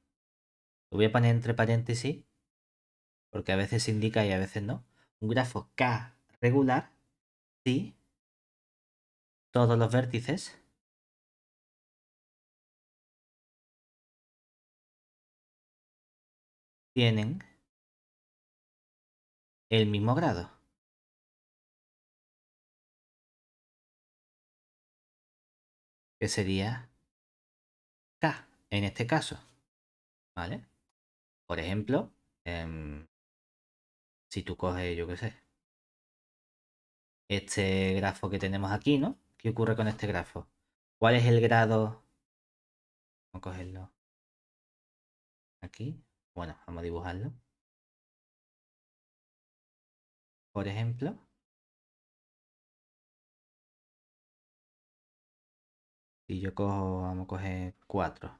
Lo voy a poner entre paréntesis porque a veces indica y a veces no. Un grafo K regular si todos los vértices tienen el mismo grado, que sería K en este caso. ¿Vale? Por ejemplo, si tú coges, yo qué sé, este grafo que tenemos aquí, ¿no? ¿Qué ocurre con este grafo? ¿Cuál es el grado? Vamos a cogerlo aquí. Bueno, vamos a dibujarlo. Por ejemplo, si yo cojo, vamos a coger 4.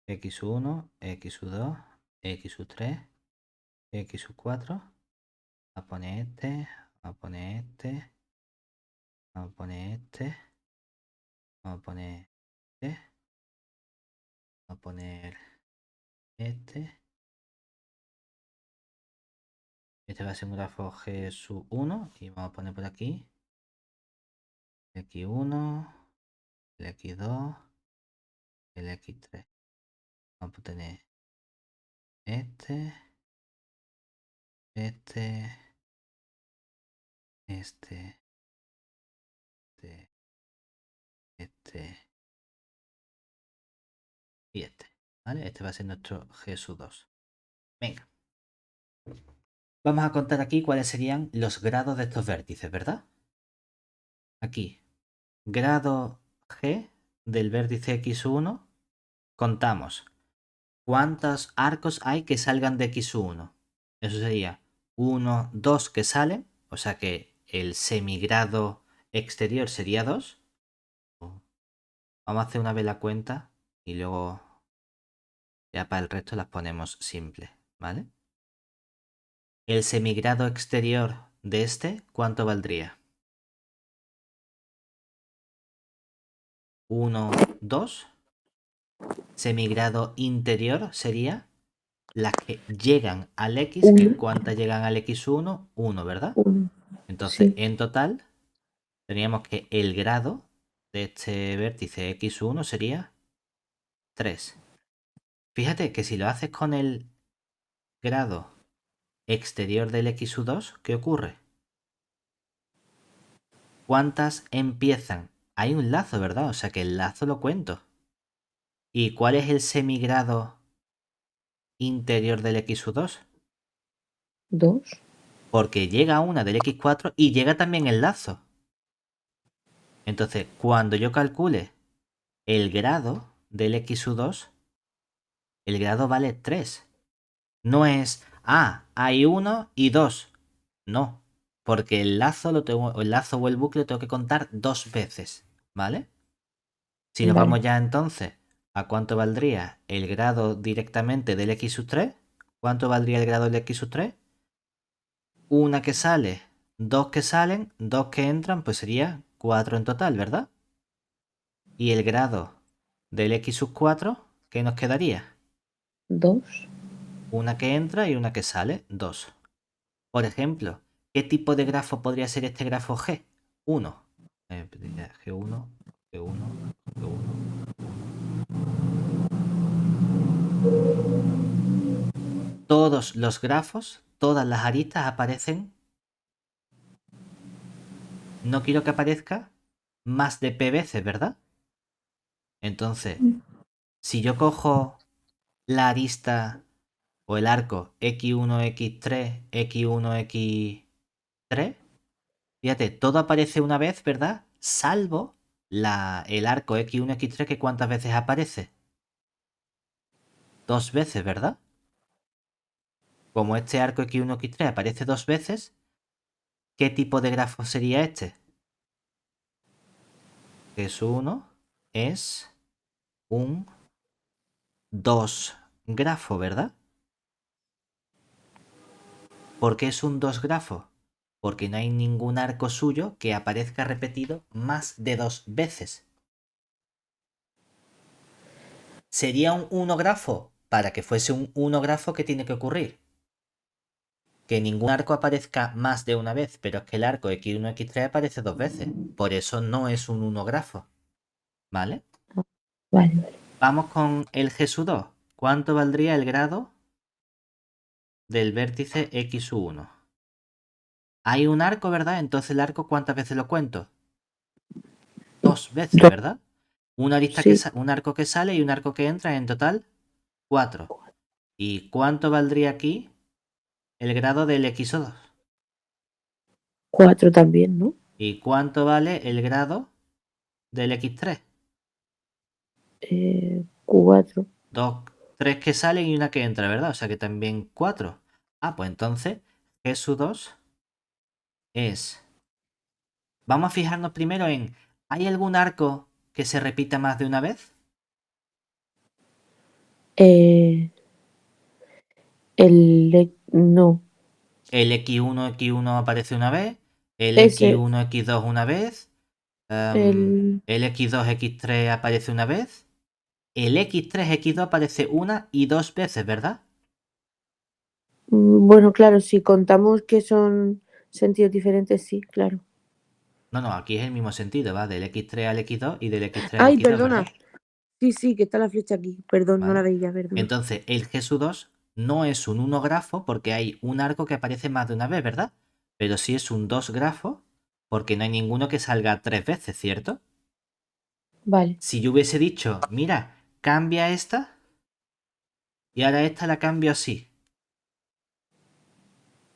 X1, X2, X3, X4. A poner este, a poner este, a poner este, a poner este, a poner este. Este va a ser un grafo G sub 1 y vamos a poner por aquí X1, el X2, el X3. Vamos a tener este, este, este, este, este y este. ¿Vale? Este va a ser nuestro G sub 2. Venga. Vamos a contar aquí cuáles serían los grados de estos vértices, ¿verdad? Aquí, grado G del vértice X1, contamos cuántos arcos hay que salgan de X1. Eso sería 1, 2 que salen, o sea que el semigrado exterior sería 2. Vamos a hacer una vez la cuenta y luego ya para el resto las ponemos simples, ¿vale? El semigrado exterior de este, ¿cuánto valdría? 1, 2. Semigrado interior sería las que llegan al X, que Uno, cuántas llegan al X1, 1, ¿verdad? uno. Entonces, Sí, en total, teníamos que el grado de este vértice X1 sería 3. Fíjate que si lo haces con el grado exterior del X2, ¿qué ocurre? ¿Cuántas empiezan? Hay un lazo, ¿verdad? O sea que el lazo lo cuento. ¿Y cuál es el semigrado interior del X2? dos. Porque llega una del X4 y llega también el lazo. Entonces, cuando yo calcule el grado del X2, el grado vale 3. No es, hay 1 y 2. No, porque el lazo, el lazo o el bucle lo tengo que contar 2 veces, ¿vale? Si nos Vale. vamos ya entonces a cuánto valdría el grado directamente del X3, ¿cuánto valdría el grado del X3? Una que sale, dos que salen, dos que entran, pues sería 4 en total, ¿verdad? Y el grado del x sub 4, ¿qué nos quedaría? 2. Una que entra y una que sale, 2. Por ejemplo, ¿qué tipo de grafo podría ser este grafo G? 1. G1, G1, G1, todos los grafos, todas las aristas aparecen. No quiero que aparezca más de P veces, ¿verdad? Entonces, si yo cojo la arista o el arco X1, X3, X1, X3, fíjate, todo aparece una vez, ¿verdad? Salvo el arco X1, X3, que ¿cuántas veces aparece? 2 veces, ¿verdad? Como este arco X1, X3 aparece 2 veces, ¿qué tipo de grafo sería este? X1 es un 2 grafo, ¿verdad? ¿Por qué es un 2 grafo? Porque no hay ningún arco suyo que aparezca repetido más de 2 veces. ¿Sería un 1 grafo? Para que fuese un 1 grafo, ¿qué tiene que ocurrir? Que ningún arco aparezca más de una vez, pero es que el arco X1, X3 aparece 2 veces. Por eso no es un 1 grafo. ¿Vale? Vale. Vamos con el G2. ¿Cuánto valdría el grado del vértice X1? Hay un arco, ¿verdad? Entonces el arco, ¿cuántas veces lo cuento? 2 veces, 2. ¿verdad? Una arista Sí. un arco que sale y un arco que entra, en total 4. ¿Y cuánto valdría aquí el grado del X2? 4 también, ¿no? ¿Y cuánto vale el grado del X3? 4. 2, 3 que salen y una que entra, ¿verdad? O sea que también 4. Ah, pues entonces G2 es... Vamos a fijarnos primero en... ¿Hay algún arco que se repita más de una vez? No. El X1 aparece una vez, el Ese. X1 X2 una vez, El. el X2 X3 aparece una vez, el X3 X2 aparece una y 2 veces, ¿verdad? Bueno, claro, si contamos que son sentidos diferentes, sí, claro. No, no, aquí es el mismo sentido, va del X3 al X2 y del X3 al Ay, X2, perdona. ¿verdad? Sí, sí, que está la flecha aquí. Perdón, no la ¿Vale? veía, perdona. Entonces, el G2 no es un 1 grafo porque hay un arco que aparece más de una vez, ¿verdad? Pero sí es un 2 grafo porque no hay ninguno que salga 3 veces, ¿cierto? Vale. Si yo hubiese dicho, mira, cambia esta y ahora esta la cambio así.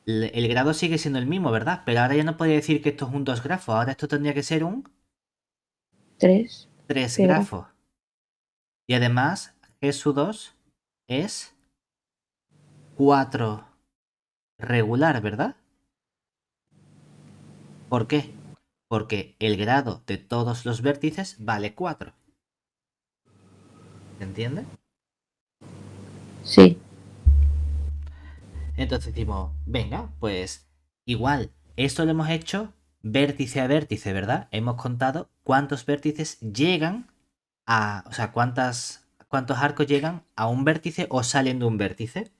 El grado sigue siendo el mismo, ¿verdad? Pero ahora ya no podría decir que esto es un 2 grafo. Ahora esto tendría que ser un 3. 3 ¿Qué grafo? grafo. Y además, G2 es 4 regular, ¿verdad? ¿Por qué? Porque el grado de todos los vértices vale 4. ¿Se entiende? Sí. Entonces decimos, venga, pues igual, esto lo hemos hecho vértice a vértice, ¿verdad? Hemos contado cuántos vértices llegan a, o sea, cuántos arcos llegan a un vértice o salen de un vértice.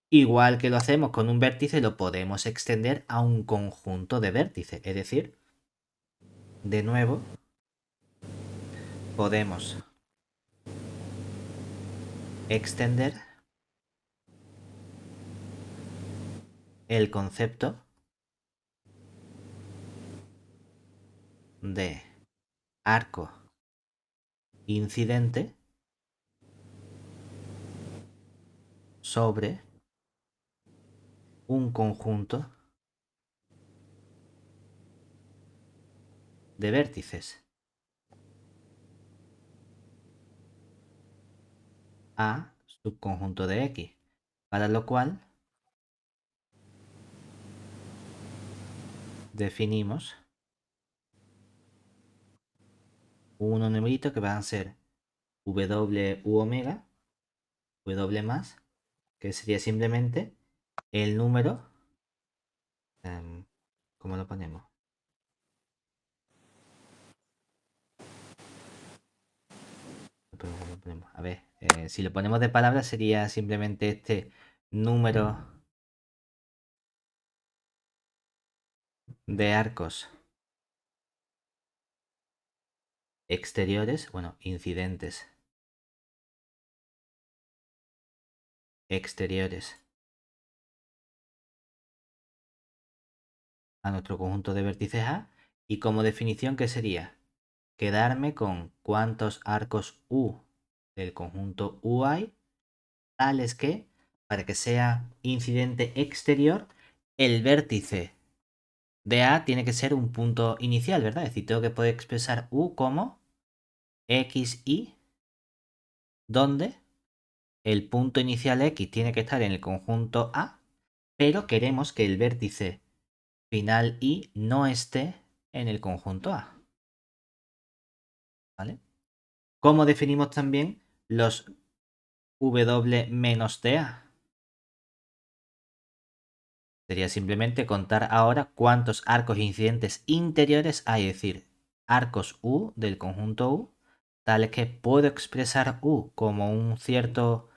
Igual que lo hacemos con un vértice, lo podemos extender a un conjunto de vértices. Es decir, de nuevo, podemos extender el concepto de arco incidente sobre un conjunto de vértices a subconjunto de X, para lo cual definimos unos numeritos que van a ser W u omega, W más, que sería simplemente el número, ¿cómo lo ponemos? A ver, si lo ponemos de palabras sería simplemente este número de arcos exteriores, bueno, incidentes exteriores a nuestro conjunto de vértices A. Y como definición, ¿qué sería? Quedarme con cuántos arcos U del conjunto U hay, tales que, para que sea incidente exterior, el vértice de A tiene que ser un punto inicial, ¿verdad? Es decir, tengo que poder expresar U como XY, donde el punto inicial X tiene que estar en el conjunto A, pero queremos que el vértice final Y no esté en el conjunto A. ¿Vale? ¿Cómo definimos también los W menos de A? Sería simplemente contar ahora cuántos arcos incidentes interiores hay, es decir, arcos U del conjunto U, tales que puedo expresar U como un cierto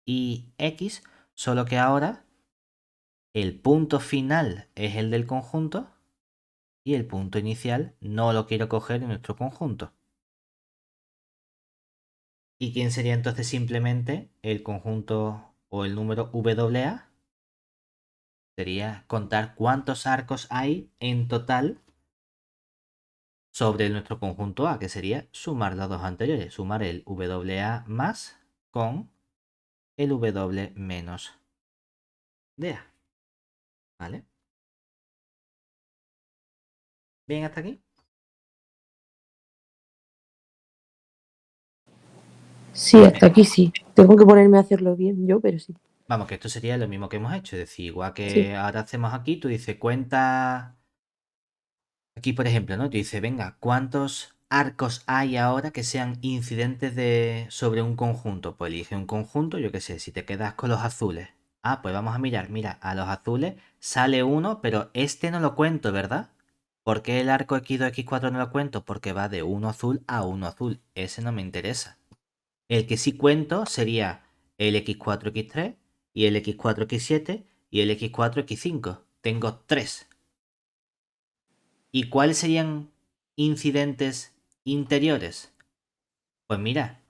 IX, solo que ahora el punto final es el del conjunto y el punto inicial no lo quiero coger en nuestro conjunto. ¿Y quién sería entonces simplemente el conjunto o el número WA? Sería contar cuántos arcos hay en total sobre nuestro conjunto A, que sería sumar los dos anteriores, sumar el WA más con el W menos de A. ¿Vale? ¿Bien hasta aquí? Sí, hasta aquí sí. Tengo que ponerme a hacerlo bien yo, pero sí. Vamos, que esto sería lo mismo que hemos hecho. Es decir, igual Sí. que ahora hacemos aquí, tú dices, cuenta. Aquí, por ejemplo, ¿no? Tú dices, venga, ¿cuántos arcos hay ahora que sean incidentes sobre un conjunto? Pues elige un conjunto, yo qué sé, si te quedas con los azules. Ah, pues vamos a mirar, mira, a los azules sale uno, pero este no lo cuento, ¿verdad? ¿Por qué el arco X2, X4 no lo cuento? Porque va de uno azul a uno azul. Ese no me interesa. El que sí cuento sería el X4, X3 y el X4, X7 y el X4, X5. Tengo tres. ¿Y cuáles serían incidentes interiores? Pues mira,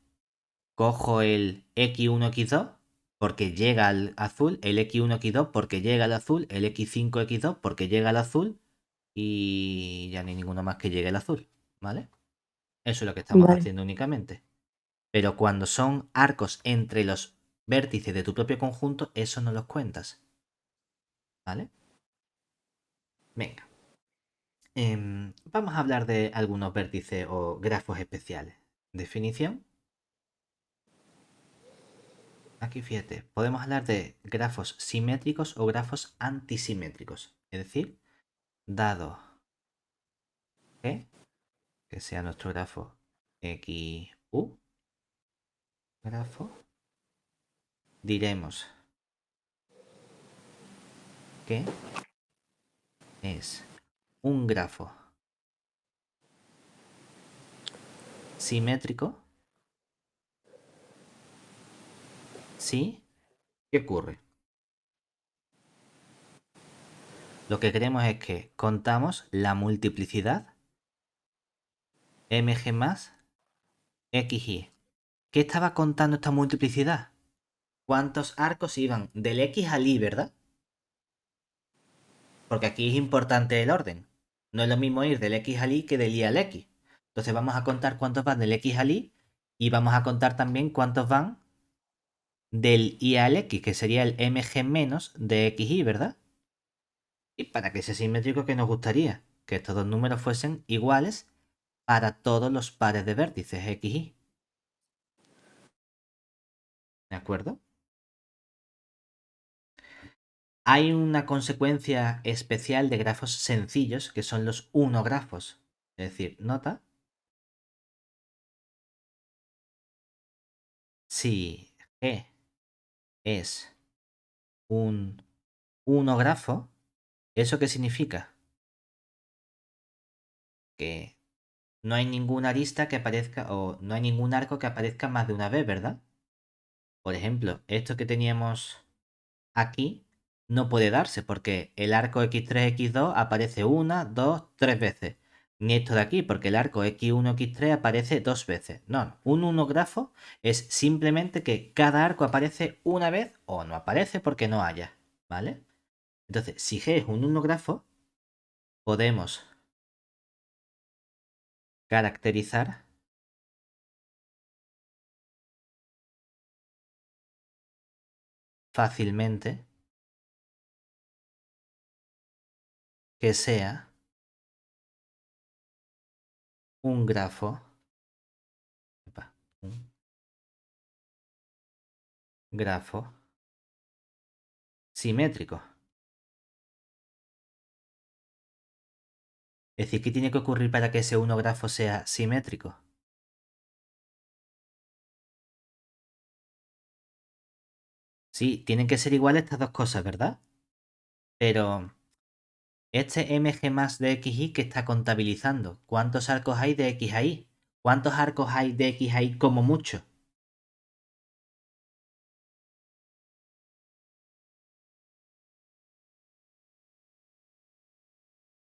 cojo el X1, X2 porque llega al azul, el X1, X2 porque llega al azul, el X5, X2 porque llega al azul y ya no hay ninguno más que llegue al azul, ¿vale? Eso es lo que estamos Vale. haciendo únicamente. Pero cuando son arcos entre los vértices de tu propio conjunto, eso no los cuentas, ¿vale? Venga. Vamos a hablar de algunos vértices o grafos especiales. Definición. Aquí fíjate, podemos hablar de grafos simétricos o grafos antisimétricos. Es decir, dado que sea nuestro grafo XU, grafo, diremos que es un grafo simétrico si, ¿qué ocurre? Lo que queremos es que contamos la multiplicidad mg más xy. ¿Qué estaba contando esta multiplicidad? ¿Cuántos arcos iban del x al y, verdad? Porque aquí es importante el orden. No es lo mismo ir del x al y que del y al x. Entonces vamos a contar cuántos van del x al y y vamos a contar también cuántos van del y al x, que sería el mg menos de xy, ¿verdad? Y para que sea simétrico, ¿qué nos gustaría? Que estos dos números fuesen iguales para todos los pares de vértices x, y. ¿De acuerdo? Hay una consecuencia especial de grafos sencillos que son los unografos. Es decir, nota, si G es un unografo, ¿eso qué significa? Que no hay ninguna arista que aparezca o no hay ningún arco que aparezca más de una vez, ¿verdad? Por ejemplo, esto que teníamos aquí no puede darse porque el arco x3, x2 aparece una, dos, tres veces. Ni esto de aquí, porque el arco x1, x3 aparece dos veces. No, un unografo es simplemente que cada arco aparece una vez o no aparece porque no haya, ¿vale? Entonces, si G es un unografo, podemos caracterizar fácilmente que sea un grafo, un grafo simétrico. Es decir, ¿qué tiene que ocurrir para que ese unografo sea simétrico? Sí, tienen que ser iguales estas dos cosas, ¿verdad? Pero este mg más de xy que está contabilizando, ¿cuántos arcos hay de x a y? ¿Cuántos arcos hay de x a y como mucho?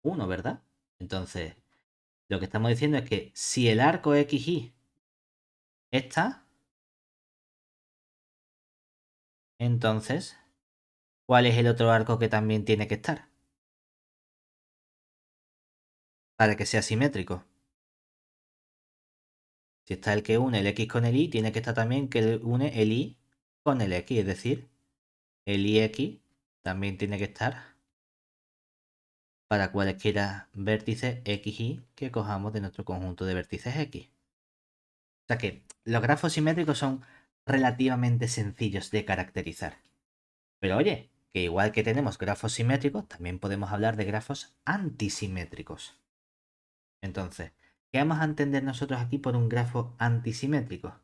Uno, ¿verdad? Entonces, lo que estamos diciendo es que si el arco xy está, entonces, ¿cuál es el otro arco que también tiene que estar? Para que sea simétrico. Si está el que une el x con el y, tiene que estar también que une el y con el x, es decir, el ix también tiene que estar para cualesquiera vértices x, y que cojamos de nuestro conjunto de vértices x. O sea que los grafos simétricos son relativamente sencillos de caracterizar. Pero oye, que igual que tenemos grafos simétricos, también podemos hablar de grafos antisimétricos. Entonces, ¿qué vamos a entender nosotros aquí por un grafo antisimétrico?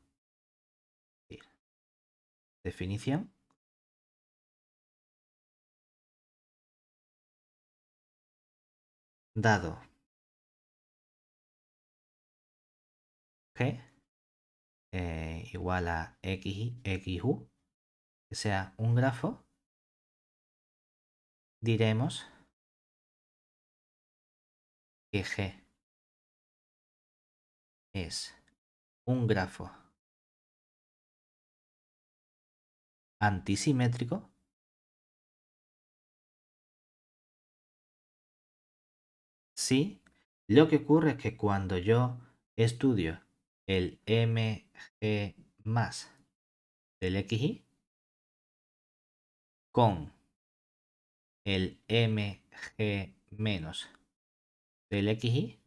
Definición. Dado que igual a x, xu, que sea un grafo, diremos que G es un grafo antisimétrico si lo que ocurre es que cuando yo estudio el mg más del xy con el mg menos del xy,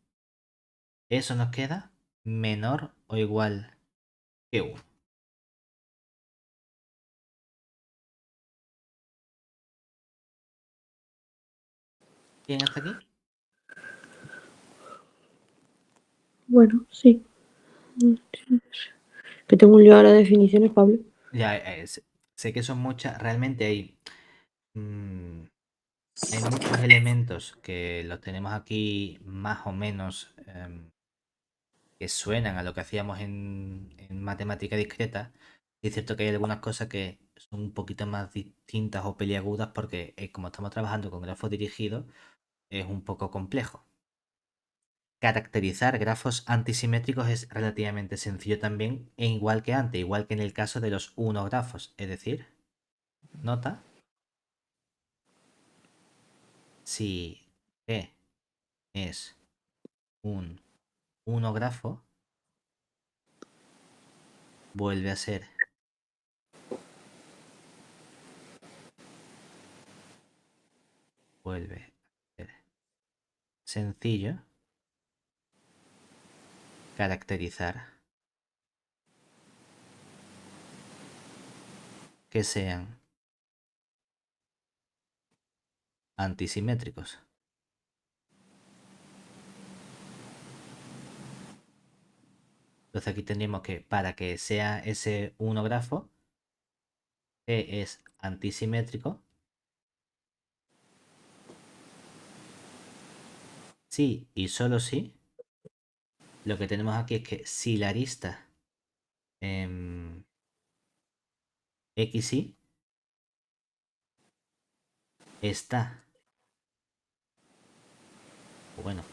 eso nos queda menor o igual que 1. ¿Bien hasta aquí? Bueno, sí. Que tengo un lío ahora de definiciones, Pablo. Ya, sé que son muchas, realmente mm, hay muchos elementos que los tenemos aquí más o menos que suenan a lo que hacíamos en matemática discreta. Y es cierto que hay algunas cosas que son un poquito más distintas o peliagudas porque como estamos trabajando con grafos dirigidos, es un poco complejo. Caracterizar grafos antisimétricos es relativamente sencillo también, e igual que antes, igual que en el caso de los unografos. Es decir, nota, si G es un unografo, vuelve a ser vuelve a ser sencillo caracterizar que sean antisimétricos. Entonces aquí tendríamos que para que sea ese unografo, G es antisimétrico sí y solo sí lo que tenemos aquí es que si la arista XY está, o bueno,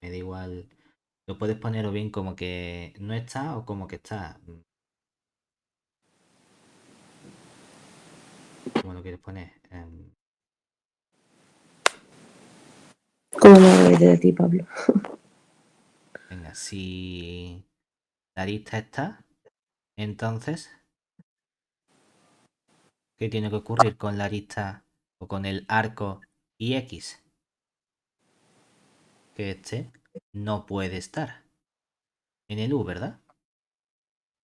me da igual, lo puedes poner o bien como que no está o como que está. ¿Cómo lo quieres poner? ¿Cómo me voy de ti, Pablo? Venga, si la arista está, entonces, ¿qué tiene que ocurrir con la arista o con el arco IX? Que este no puede estar en el U, ¿verdad?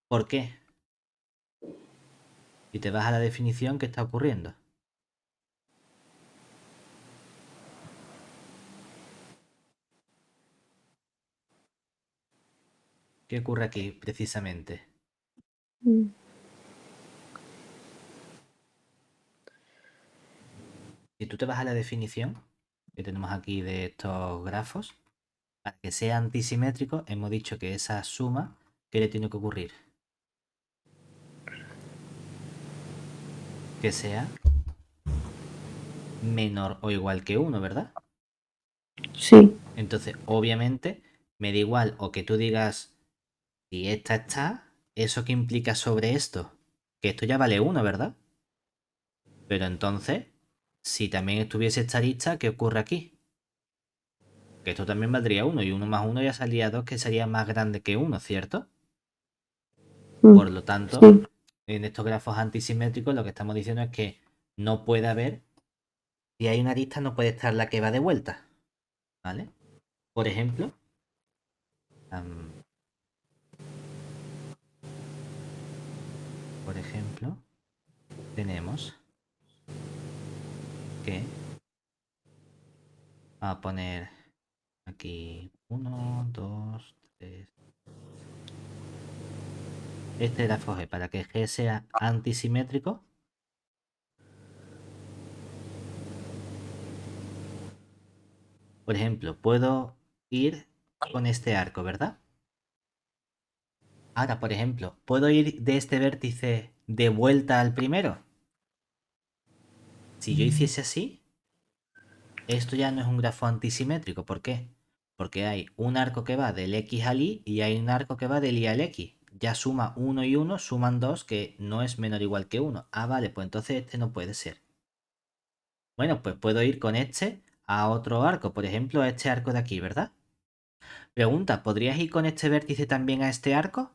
¿Por qué? Si te vas a la definición, ¿qué está ocurriendo? ¿Qué ocurre aquí precisamente? Mm. Si tú te vas a la definición que tenemos aquí de estos grafos, para que sea antisimétrico, hemos dicho que esa suma, ¿qué le tiene que ocurrir? Que sea menor o igual que 1, ¿verdad? Sí. Entonces, obviamente, me da igual o que tú digas, si esta está, ¿eso qué implica sobre esto? Que esto ya vale 1, ¿verdad? Pero entonces, si también estuviese esta lista, ¿qué ocurre aquí? Que esto también valdría 1 y 1 más 1 ya salía 2, que sería más grande que 1, ¿cierto? Mm. Por lo tanto, Sí. en estos grafos antisimétricos lo que estamos diciendo es que no puede haber, si hay una arista, no puede estar la que va de vuelta, ¿vale? Por ejemplo, am, por ejemplo, tenemos que a poner aquí 1, 2, 3. Este grafo G, para que G sea antisimétrico, por ejemplo, puedo ir con este arco, ¿verdad? Ahora, por ejemplo, ¿puedo ir de este vértice de vuelta al primero? Si yo hiciese así, esto ya no es un grafo antisimétrico. ¿Por qué? Porque hay un arco que va del X al Y y hay un arco que va del Y al X. Ya suma 1 y 1, suman 2, que no es menor o igual que 1. Ah, vale, pues entonces este no puede ser. Bueno, pues puedo ir con este a otro arco, por ejemplo, a este arco de aquí, ¿verdad? Pregunta, ¿podrías ir con este vértice también a este arco?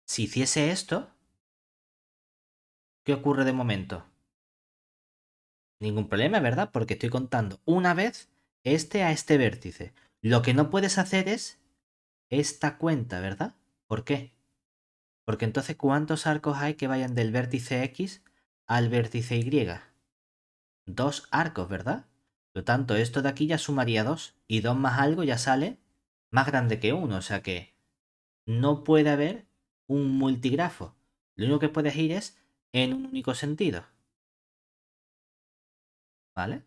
Si hiciese esto, ¿qué ocurre de momento? Ningún problema, ¿verdad? Porque estoy contando una vez este a este vértice. Lo que no puedes hacer es esta cuenta, ¿verdad? ¿Por qué? Porque entonces, ¿cuántos arcos hay que vayan del vértice X al vértice Y? Dos arcos, ¿verdad? Por lo tanto, esto de aquí ya sumaría 2 y 2 más algo ya sale más grande que 1. O sea que no puede haber un multigrafo. Lo único que puedes ir es en un único sentido. ¿Vale?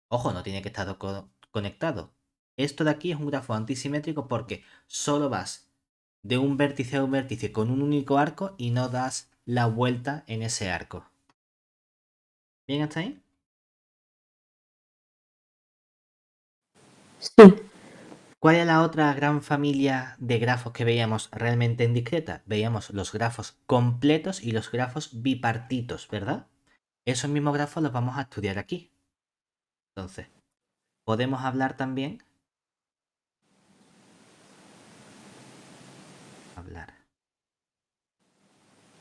Ojo, no tiene que estar conectado. Esto de aquí es un grafo antisimétrico porque solo vas de un vértice a un vértice con un único arco y no das la vuelta en ese arco. ¿Bien hasta ahí? Sí. ¿Cuál es la otra gran familia de grafos que veíamos realmente en discreta? Veíamos los grafos completos y los grafos bipartitos, ¿verdad? Esos mismos grafos los vamos a estudiar aquí. Entonces, podemos hablar también. Hablar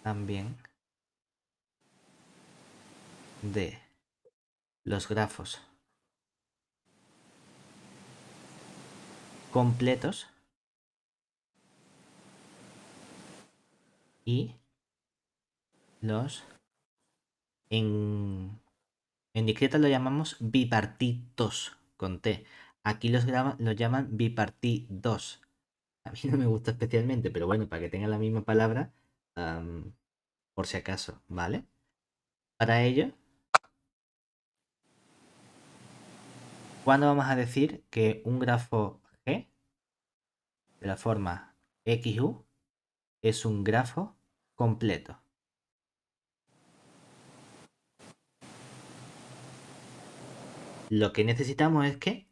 también de los grafos completos y los en discreta lo llamamos bipartitos con T. Aquí los llaman bipartidos. A mí no me gusta especialmente, pero bueno, para que tengan la misma palabra, am, por si acaso, ¿vale? Para ello, ¿Cuándo vamos a decir que un grafo G de la forma XU es un grafo completo? Lo que necesitamos es que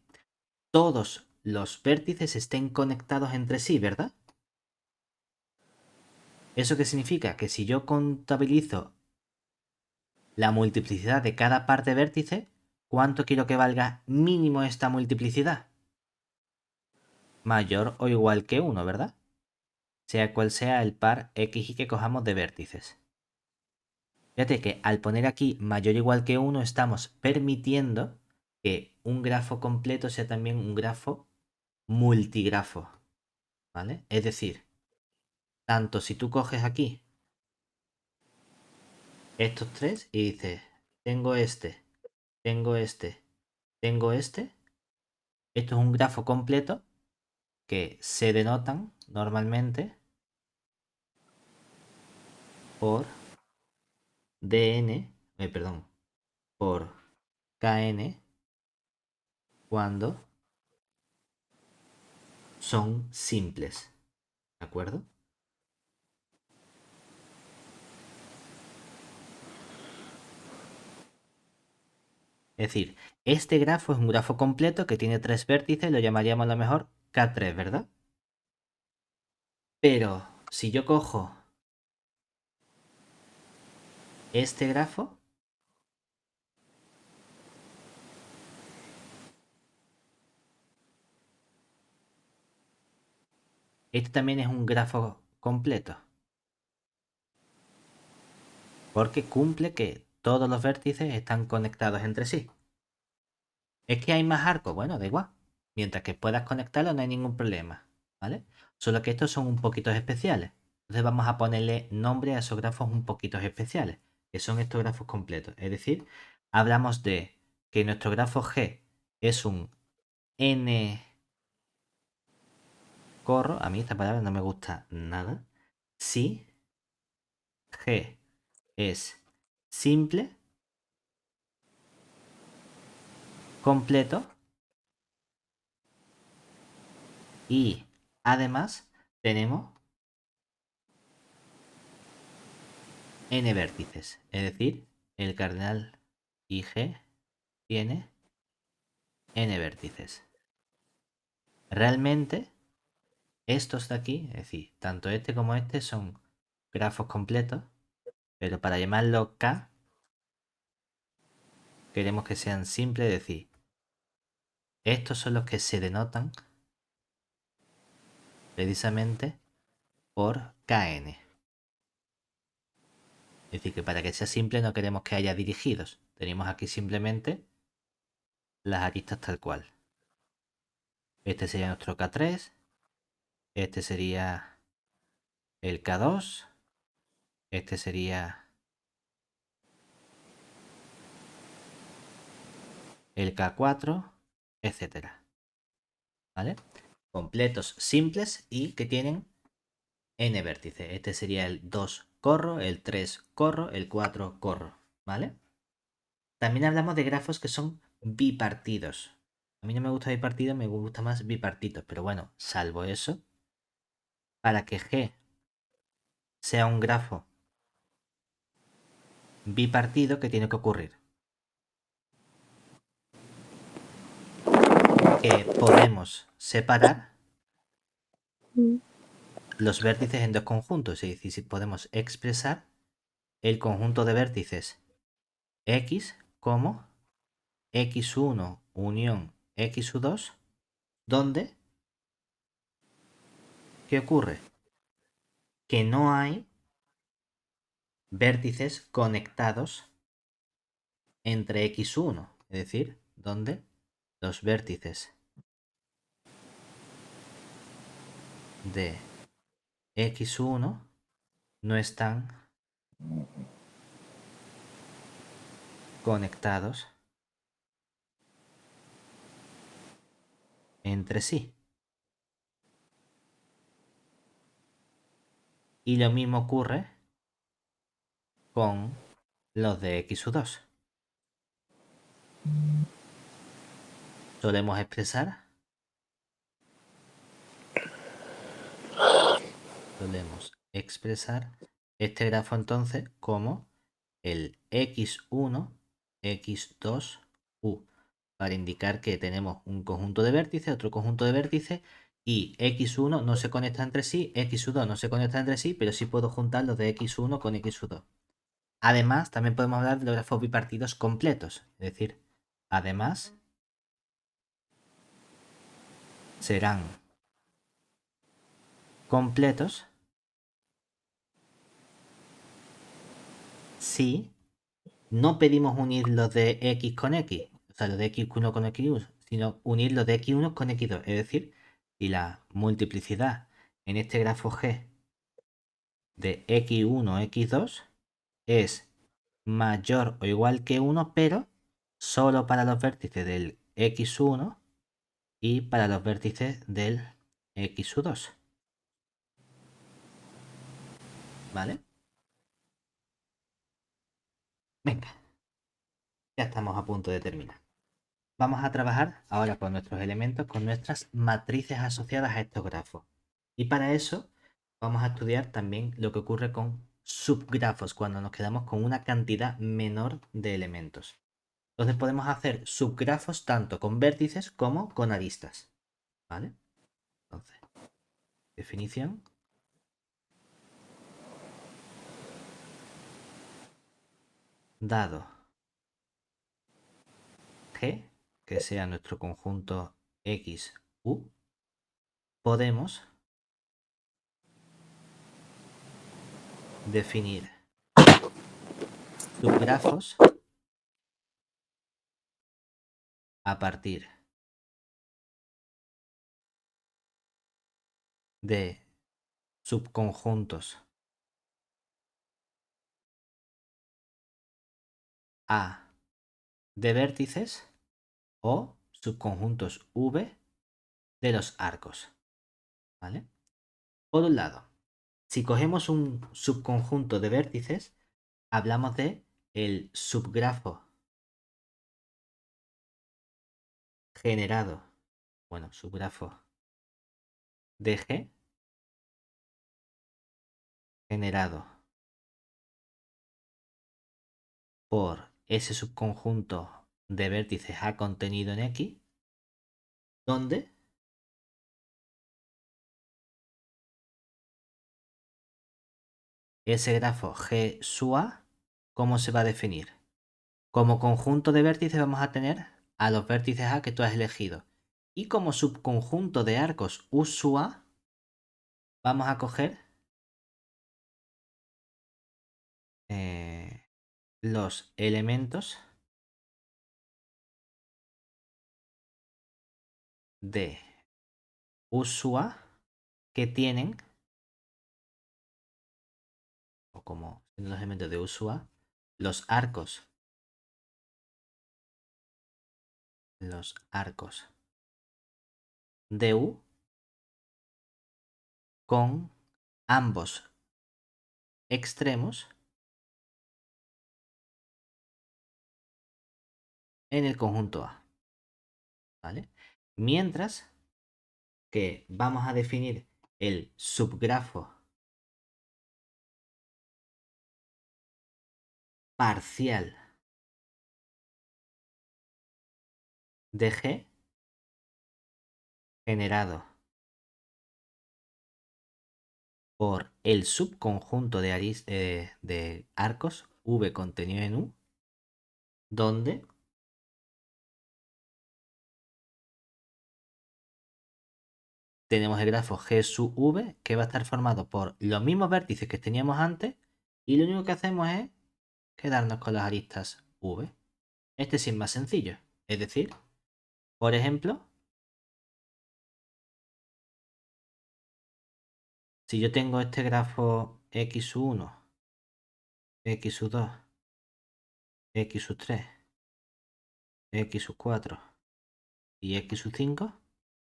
todos los vértices estén conectados entre sí, ¿verdad? ¿Eso qué significa? Que si yo contabilizo la multiplicidad de cada parte vértice, ¿cuánto quiero que valga mínimo esta multiplicidad? Mayor o igual que 1, ¿verdad? Sea cual sea el par x y que cojamos de vértices. Fíjate que al poner aquí mayor o igual que 1 estamos permitiendo que un grafo completo sea también un grafo multigrafo, ¿vale? Es decir, tanto si tú coges aquí estos tres y dices, tengo este, tengo este, tengo este, esto es un grafo completo que se denotan normalmente por dn, perdón, por kn cuando son simples, ¿de acuerdo? Es decir, este grafo es un grafo completo que tiene tres vértices, lo llamaríamos a lo mejor K3, ¿verdad? Pero si yo cojo este grafo, este también es un grafo completo, porque cumple que todos los vértices están conectados entre sí. ¿Es que hay más arcos? Bueno, da igual. Mientras que puedas conectarlo no hay ningún problema, ¿vale? Solo que estos son un poquito especiales. Entonces vamos a ponerle nombre a esos grafos un poquito especiales, que son estos grafos completos. Es decir, hablamos de que nuestro grafo G es un n corro. A mí esta palabra no me gusta nada. Si G es simple, completo y además tenemos n vértices. Es decir, el cardenal IG tiene n vértices. Realmente, estos de aquí, es decir, tanto este como este son grafos completos, pero para llamarlo K, queremos que sean simples, es decir, estos son los que se denotan precisamente por Kn. Es decir, que para que sea simple no queremos que haya dirigidos. Tenemos aquí simplemente las aristas tal cual. Este sería nuestro K3, este sería el K2, este sería el K4, etcétera. ¿Vale? Completos simples y que tienen n vértices. Este sería el 2 corro, el 3 corro, el 4 corro. ¿Vale? También hablamos de grafos que son bipartidos. A mí no me gusta bipartido, me gusta más bipartitos. Pero bueno, salvo eso, para que G sea un grafo bipartido, ¿qué tiene que ocurrir? Que podemos separar los vértices en dos conjuntos. Es decir, si podemos expresar el conjunto de vértices X como X1 unión X2, donde, ¿qué ocurre? Que no hay vértices conectados entre X1, es decir, donde los vértices de X1 no están conectados entre sí. Y lo mismo ocurre con los de X2. solemos expresar este grafo entonces como el x1, x2, u, para indicar que tenemos un conjunto de vértices, otro conjunto de vértices, y x1 no se conecta entre sí, x2 no se conecta entre sí, pero sí puedo juntar los de x1 con x2. Además, también podemos hablar de los grafos bipartidos completos, es decir, además serán completos si no pedimos unir los de x con x, o sea, los de x1 con x1, sino unir los de x1 con x2. Es decir, si la multiplicidad en este grafo G de x1, x2 es mayor o igual que 1, pero solo para los vértices del x1 y para los vértices del x2. ¿Vale? Venga, ya estamos a punto de terminar. Vamos a trabajar ahora con nuestros elementos, con nuestras matrices asociadas a estos grafos. Y para eso vamos a estudiar también lo que ocurre con subgrafos, cuando nos quedamos con una cantidad menor de elementos. Entonces podemos hacer subgrafos tanto con vértices como con aristas. ¿Vale? Entonces, definición. Dado G, que sea nuestro conjunto X, U, podemos definir subgrafos a partir de subconjuntos A de vértices o subconjuntos V de los arcos. ¿Vale? Por un lado, si cogemos un subconjunto de vértices, hablamos de el subgrafo generado, bueno, subgrafo de G generado por ese subconjunto de vértices A contenido en X, donde ese grafo G sub A, ¿cómo se va a definir? Como conjunto de vértices vamos a tener a los vértices A que tú has elegido. Y como subconjunto de arcos U sub A, vamos a coger los elementos de U sub A que tienen, o como los elementos de U sub A, los arcos de U con ambos extremos en el conjunto A. ¿Vale? Mientras que vamos a definir el subgrafo parcial de G generado por el subconjunto de arcos V contenido en U, donde tenemos el grafo G sub V que va a estar formado por los mismos vértices que teníamos antes y lo único que hacemos es quedarnos con las aristas V. Este sí es más sencillo. Es decir, por ejemplo, si yo tengo este grafo x1, x2, x3, x4 y x5,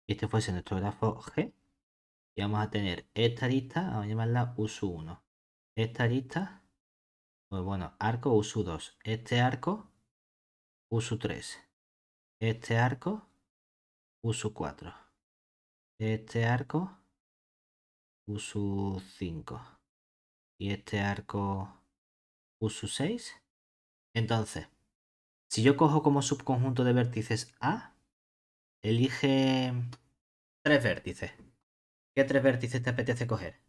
y este fuese nuestro grafo G, y vamos a tener esta arista, vamos a llamarla U1. Esta arista, pues bueno, arco U2. Este arco U3. Este arco U sub 4. Este arco U sub 5. Y este arco U sub 6. Entonces, si yo cojo como subconjunto de vértices A, elige 3 vértices. ¿Qué 3 vértices te apetece coger?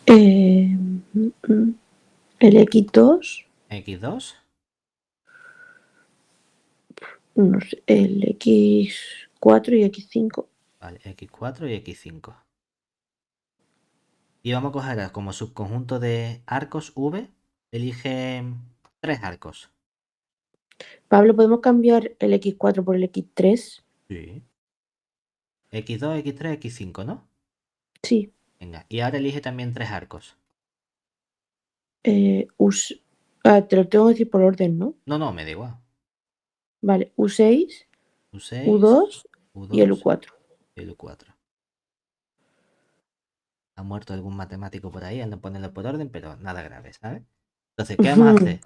El X2, X2, no sé, el X4 y X5. vale, X4 y X5. Y vamos a coger como subconjunto de arcos V, elige 3 arcos. Pablo, ¿podemos cambiar el X4 por el X3? Sí. X2, X3, X5, ¿no? Sí. Venga, y ahora elige también 3 arcos. Te lo tengo que decir por orden, ¿no? No, no, me da igual. Vale, U6, U6, U2 y el U2 U4. y el U4. Ha muerto algún matemático por ahí al no ponerlo por orden, pero nada grave, ¿sabes? Entonces, ¿qué vamos a hacer?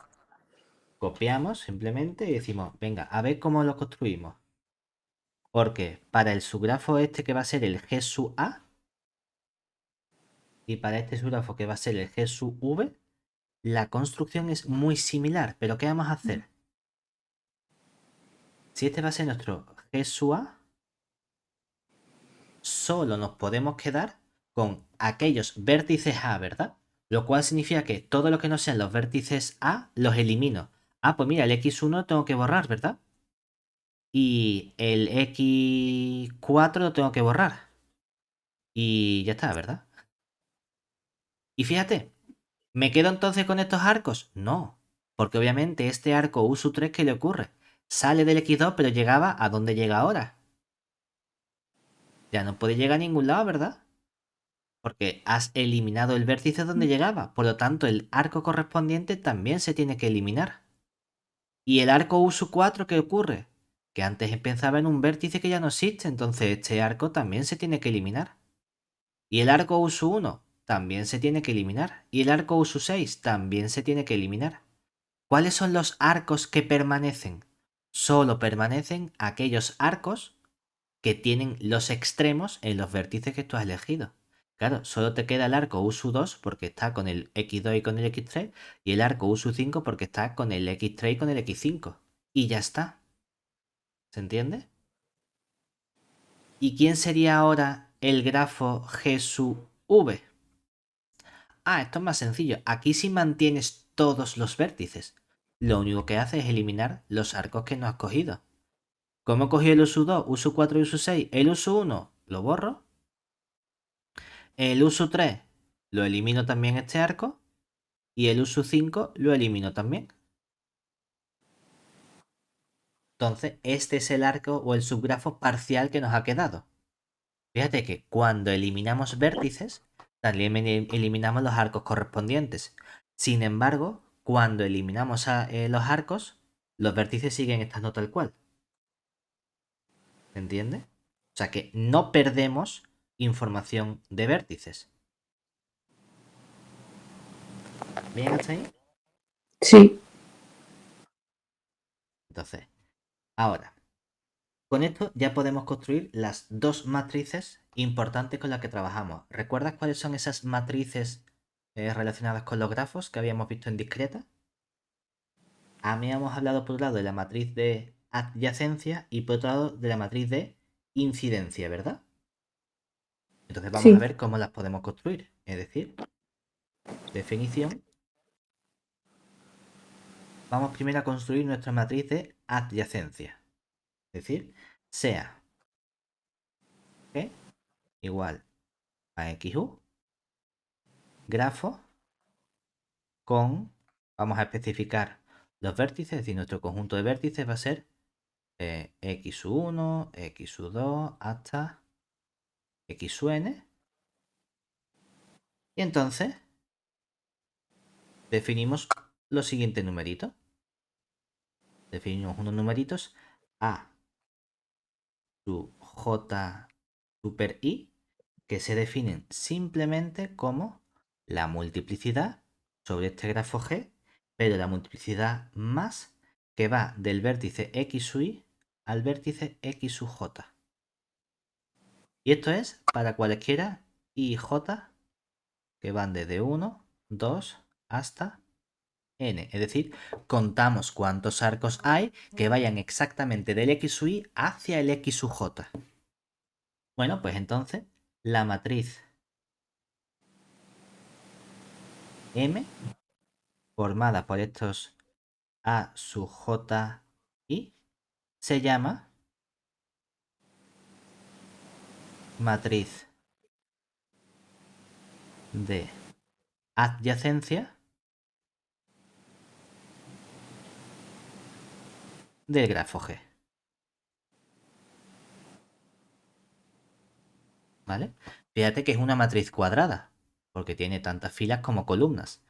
Copiamos simplemente y decimos, venga, a ver cómo lo construimos. Porque para el subgrafo este que va a ser el G sub A y para este subgrafo que va a ser el G sub V, la construcción es muy similar. Pero ¿qué vamos a hacer? Si este va a ser nuestro G sub A, solo nos podemos quedar con aquellos vértices A, ¿verdad? Lo cual significa que todo lo que no sean los vértices A los elimino. Ah, pues mira, el X1 tengo que borrar, ¿verdad? Y el X4 lo tengo que borrar. Y ya está, ¿verdad? Y fíjate, ¿me quedo entonces con estos arcos? No, porque obviamente este arco U3, ¿qué le ocurre? Sale del X2 pero llegaba a donde llega ahora. Ya no puede llegar a ningún lado, ¿verdad? Porque has eliminado el vértice donde llegaba. Por lo tanto, el arco correspondiente también se tiene que eliminar. ¿Y el arco U4 qué ocurre? Que antes empezaba en un vértice que ya no existe, entonces este arco también se tiene que eliminar. Y el arco U1 también se tiene que eliminar. Y el arco U6 también se tiene que eliminar. ¿Cuáles son los arcos que permanecen? Solo permanecen aquellos arcos que tienen los extremos en los vértices que tú has elegido. Claro, solo te queda el arco U2 porque está con el X2 y con el X3 y el arco U5 porque está con el X3 y con el X5. Y ya está. ¿Se entiende? ¿Y quién sería ahora el grafo G sub V? Ah, esto es más sencillo. Aquí sí mantienes todos los vértices. Lo único que hace es eliminar los arcos que no has cogido. ¿Cómo he cogido el uso 2, uso 4 y uso 6? El uso 1 lo borro. El uso 3 lo elimino también este arco. Y el uso 5 lo elimino también. Entonces, este es el arco o el subgrafo parcial que nos ha quedado. Fíjate que cuando eliminamos vértices, también eliminamos los arcos correspondientes. Sin embargo, cuando eliminamos los arcos, los vértices siguen estando tal cual. ¿Se entiende? O sea que no perdemos información de vértices. ¿Bien hasta ahí? Sí. Entonces, ahora, con esto ya podemos construir las dos matrices importantes con las que trabajamos. ¿Recuerdas cuáles son esas matrices relacionadas con los grafos que habíamos visto en discreta? Habíamos hablado por un lado de la matriz de adyacencia y por otro lado de la matriz de incidencia, ¿verdad? Entonces vamos a Sí. ver cómo las podemos construir. Es decir, definición. Vamos primero a construir nuestra matriz de adyacencia. Es decir, sea G igual a XU, grafo con, vamos a especificar los vértices, es decir, nuestro conjunto de vértices va a ser x1, x2 hasta xn. Y entonces definimos los siguientes numeritos. Definimos unos numeritos a su j super i que se definen simplemente como la multiplicidad sobre este grafo G, pero la multiplicidad más que va del vértice x sub i al vértice x sub j. Y esto es para cualesquiera i y j que van desde 1, 2 hasta n. Es decir, contamos cuántos arcos hay que vayan exactamente del x sub i hacia el x sub j. Bueno, pues entonces la matriz M formada por estos a sub j i se llama matriz de adyacencia del grafo G. ¿Vale? Fíjate que es una matriz cuadrada, porque tiene tantas filas como columnas.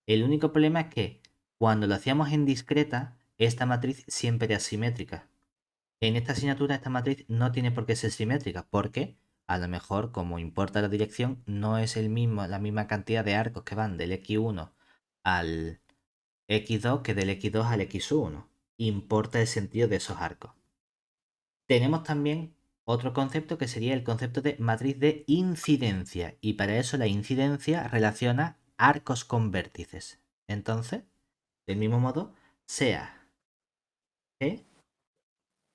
El único problema es que cuando lo hacíamos en discreta, esta matriz siempre era simétrica. En esta asignatura esta matriz no tiene por qué ser simétrica, porque a lo mejor, como importa la dirección, no es la misma cantidad de arcos que van del x1 al x2 que del x2 al x1. Importa el sentido de esos arcos. Tenemos también otro concepto que sería el concepto de matriz de incidencia, y para eso la incidencia relaciona arcos con vértices. Entonces, del mismo modo, sea G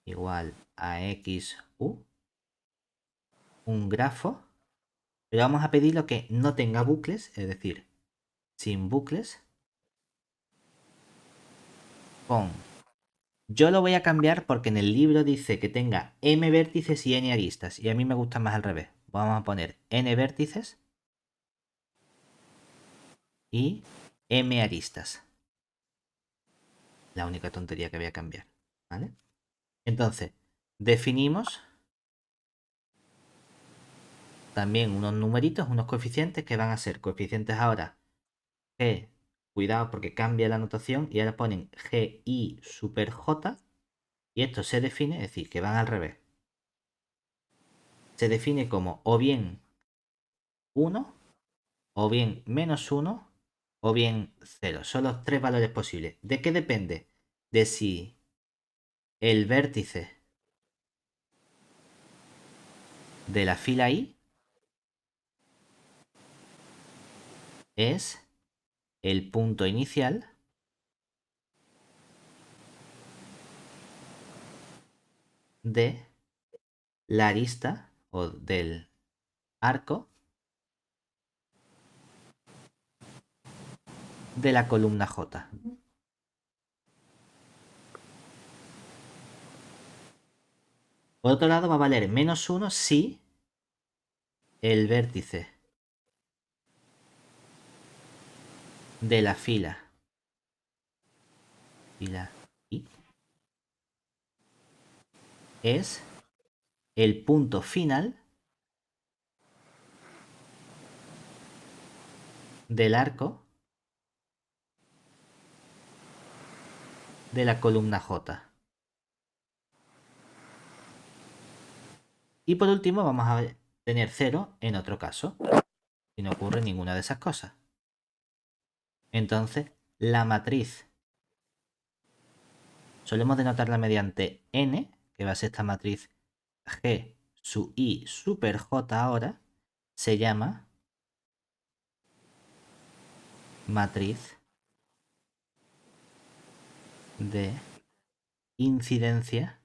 igual a XU, un grafo, pero vamos a pedir lo que no tenga bucles, es decir, sin bucles, con... Yo lo voy a cambiar porque en el libro dice que tenga m vértices y n aristas, y a mí me gusta más al revés. Vamos a poner n vértices y m aristas. La única tontería que voy a cambiar, ¿vale? Entonces, definimos también unos numeritos, unos coeficientes que van a ser coeficientes ahora G, cuidado porque cambia la notación y ahora ponen GI super J y esto se define, es decir, que van al revés. Se define como o bien 1, o bien -1, o bien 0. Son los tres valores posibles. ¿De qué depende? De si el vértice de la fila I es el punto inicial de la arista o del arco de la columna J. Por otro lado, va a valer -1 si el vértice de la fila I es el punto final del arco de la columna J. Y por último vamos a tener 0 en otro caso, si no ocurre ninguna de esas cosas. Entonces, la matriz solemos denotarla mediante n, que va a ser esta matriz G sub I super J ahora, se llama matriz de incidencia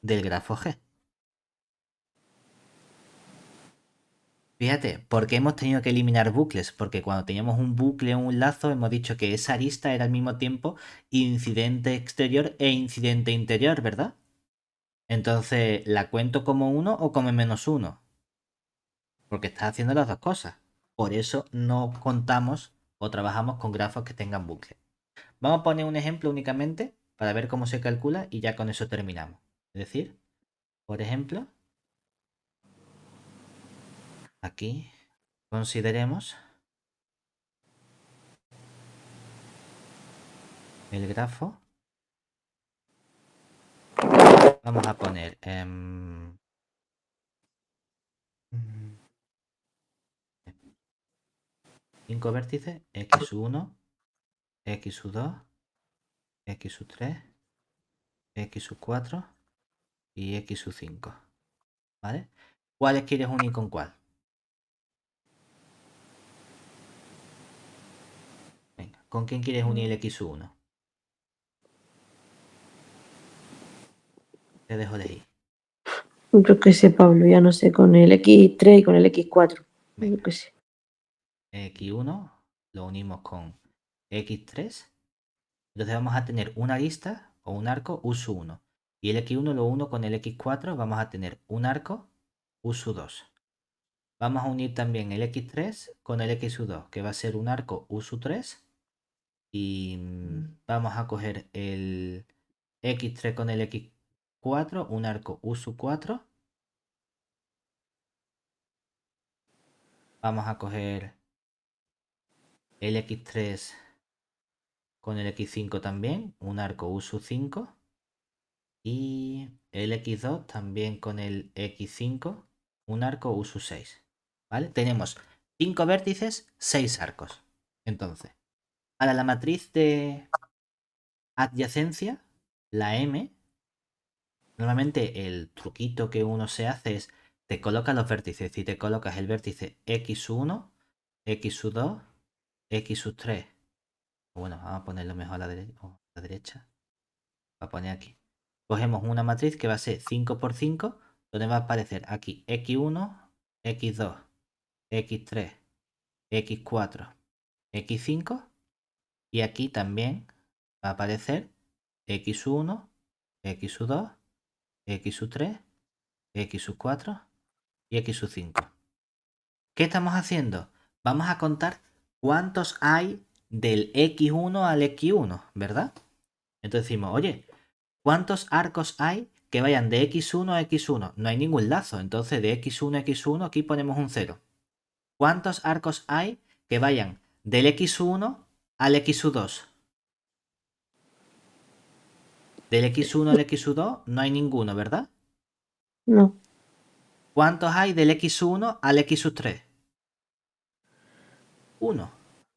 del grafo G. Fíjate, ¿por qué hemos tenido que eliminar bucles? Porque cuando teníamos un bucle o un lazo hemos dicho que esa arista era al mismo tiempo incidente exterior e incidente interior, ¿verdad? Entonces, ¿la cuento como 1 o como -1? Porque estás haciendo las dos cosas. Por eso no contamos o trabajamos con grafos que tengan bucle. Vamos a poner un ejemplo únicamente para ver cómo se calcula y ya con eso terminamos. Es decir, por ejemplo, aquí consideremos el grafo. Vamos a poner 5 vértices, x1, X sub 2, X sub 3, X sub 4 y X sub 5. ¿Vale? ¿Cuáles quieres unir con cuál? Venga, ¿con quién quieres unir el X sub 1? Te dejo elegir. Yo qué sé, Pablo, ya no sé, con el X3 y con el X4. Yo Venga, qué sé. X1 lo unimos con X3. Entonces vamos a tener una arista o un arco U sub 1. Y el X1 lo uno con el X4, vamos a tener un arco U sub 2. Vamos a unir también el X3 con el X sub 2, que va a ser un arco U sub 3. Y vamos a coger el X3 con el X4, un arco U sub 4. Vamos a coger el X3 con el X5 también, un arco U sub 5. Y el X2 también con el X5, un arco U sub 6. ¿Vale? Tenemos 5 vértices, 6 arcos. Entonces, para la matriz de adyacencia, la M, normalmente el truquito que uno se hace es te coloca los vértices. Si te colocas el vértice X1, X2, X3. Bueno, vamos a ponerlo mejor a la derecha. Voy a poner aquí. Cogemos una matriz que va a ser 5 por 5, donde va a aparecer aquí X1, X2, X3, X4, X5. Y aquí también va a aparecer X1, X2, X3, X4 y X5. ¿Qué estamos haciendo? Vamos a contar cuántos hay del X1 al X1, ¿verdad? Entonces decimos, oye, ¿cuántos arcos hay que vayan de X1 a X1? No hay ningún lazo, entonces de X1 a X1 aquí ponemos un 0. ¿Cuántos arcos hay que vayan del X1 al X2? Del X1 al X2 no hay ninguno, ¿verdad? No, ¿Cuántos hay del X1 al X3? 1.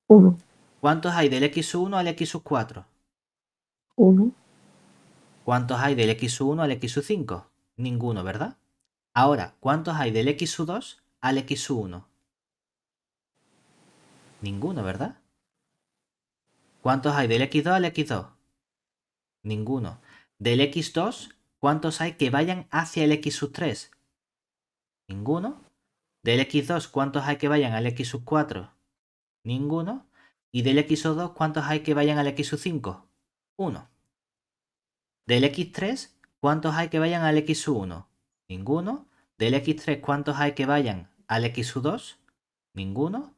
uno, ¿Cuántos hay del X1 al X4? uno. ¿Cuántos hay del X1 al X5? Ninguno, ¿verdad? Ahora, ¿cuántos hay del X2 al X1? Ninguno, ¿verdad? ¿Cuántos hay del X2 al X2? Ninguno. Del X2, ¿cuántos hay que vayan hacia el X3? Ninguno. Del X2, ¿cuántos hay que vayan al X4? Ninguno. Y del X2, ¿cuántos hay que vayan al X5? Uno. Del X3, ¿cuántos hay que vayan al X1? Ninguno. Del X3, ¿cuántos hay que vayan al X2? Ninguno.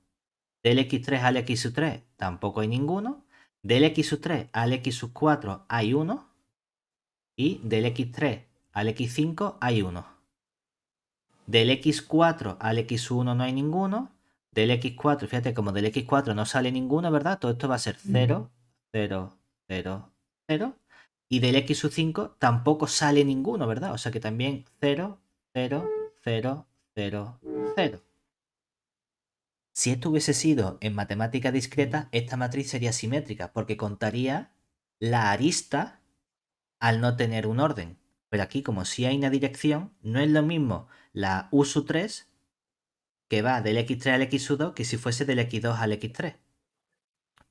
Del X3 al X3 tampoco hay ninguno. Del X3 al X4 hay uno. Y del X3 al X5 hay uno. Del X4 al X1 no hay ninguno. Del X4, fíjate, como del X4 no sale ninguno, ¿verdad? Todo esto va a ser 0, 0, 0, 0. Y del X5 tampoco sale ninguno, ¿verdad? O sea que también 0, 0, 0, 0, 0. Si esto hubiese sido en matemática discreta, esta matriz sería simétrica porque contaría la arista al no tener un orden. Pero aquí, como si hay una dirección, no es lo mismo la U sub 3 que va del X3 al X2 que si fuese del X2 al X3.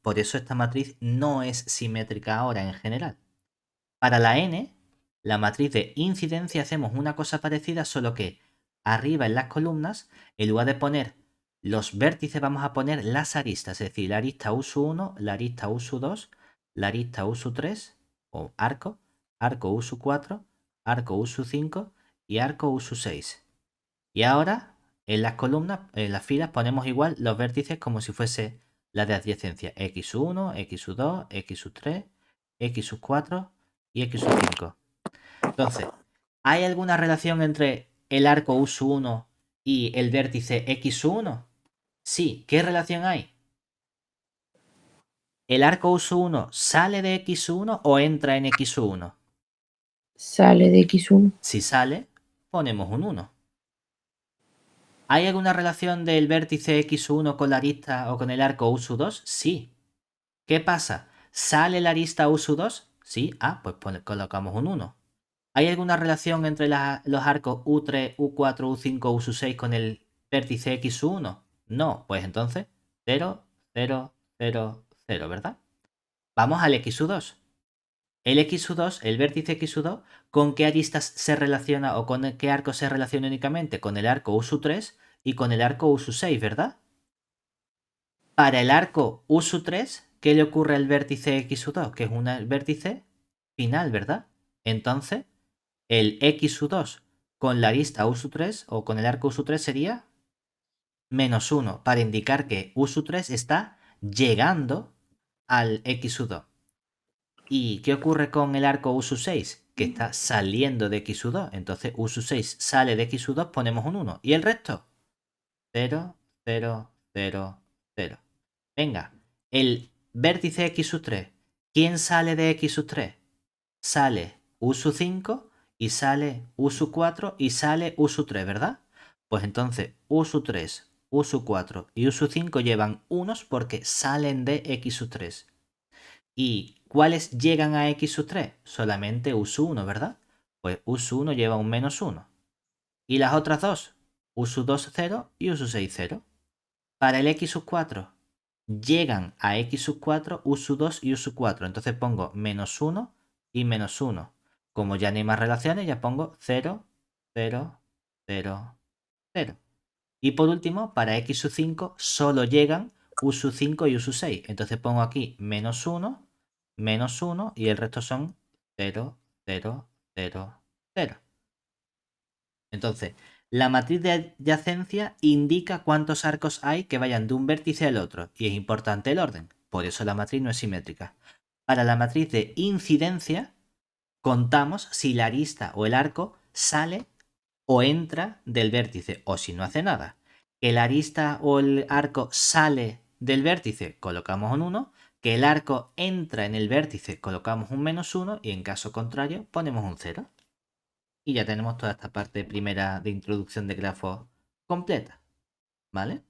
Por eso esta matriz no es simétrica ahora en general. Para la n, la matriz de incidencia, hacemos una cosa parecida, solo que arriba en las columnas, en lugar de poner los vértices, vamos a poner las aristas, es decir, la arista U1, la arista U2, la arista U3, o arco, arco U4, arco U5 y arco U6. Y ahora, en las columnas, en las filas, ponemos igual los vértices como si fuese la de adyacencia. X1, X2, X3, X4 y X5. Entonces, ¿hay alguna relación entre el arco U1 y el vértice X1? Sí, ¿qué relación hay? ¿El arco U1 sale de X1 o entra en X1? Sale de X1. Si sale, ponemos un 1. ¿Hay alguna relación del vértice X1 con la arista o con el arco U2? Sí. ¿Qué pasa? ¿Sale la arista U2? Sí. Ah, pues colocamos un 1. ¿Hay alguna relación entre los arcos U3, U4, U5, U6 con el vértice X1? No, pues entonces 0, 0, 0, 0, ¿verdad? Vamos al X2. El X2, el vértice X2, ¿con qué aristas se relaciona o con qué arco se relaciona únicamente? Con el arco U3 y con el arco U6, ¿verdad? Para el arco U3, ¿qué le ocurre al vértice X2? Que es un vértice final, ¿verdad? Entonces, el X2 con la arista U3 o con el arco U3 sería -1 para indicar que U3 está llegando al X2. ¿Y qué ocurre con el arco U6? Que está saliendo de X2. Entonces U6 sale de X2, ponemos un 1. ¿Y el resto? 0, 0, 0, 0. Venga, el vértice X3. ¿Quién sale de X3? Sale U5 y sale U4 y sale U3, ¿verdad? Pues entonces U3, U4 y U5 llevan unos porque salen de X3. ¿Y cuáles llegan a X3? Solamente U1, ¿verdad? Pues U1 lleva un -1. ¿Y las otras dos? U2 0 y U6 0. Para el X4 llegan a X4 U2 y U4. Entonces pongo -1 y -1. Como ya no hay más relaciones, ya pongo 0, 0, 0, 0. Y por último, para X5 solo llegan U5 y U6. Entonces pongo aquí -1, -1 y el resto son 0, 0, 0, 0. Entonces, la matriz de adyacencia indica cuántos arcos hay que vayan de un vértice al otro y es importante el orden. Por eso la matriz no es simétrica. Para la matriz de incidencia, contamos si la arista o el arco sale o entra del vértice o si no hace nada. Que la arista o el arco sale del vértice, colocamos un 1. Que el arco entra en el vértice, colocamos un -1 y en caso contrario ponemos un 0. Y ya tenemos toda esta parte primera de introducción de grafos completa, ¿vale?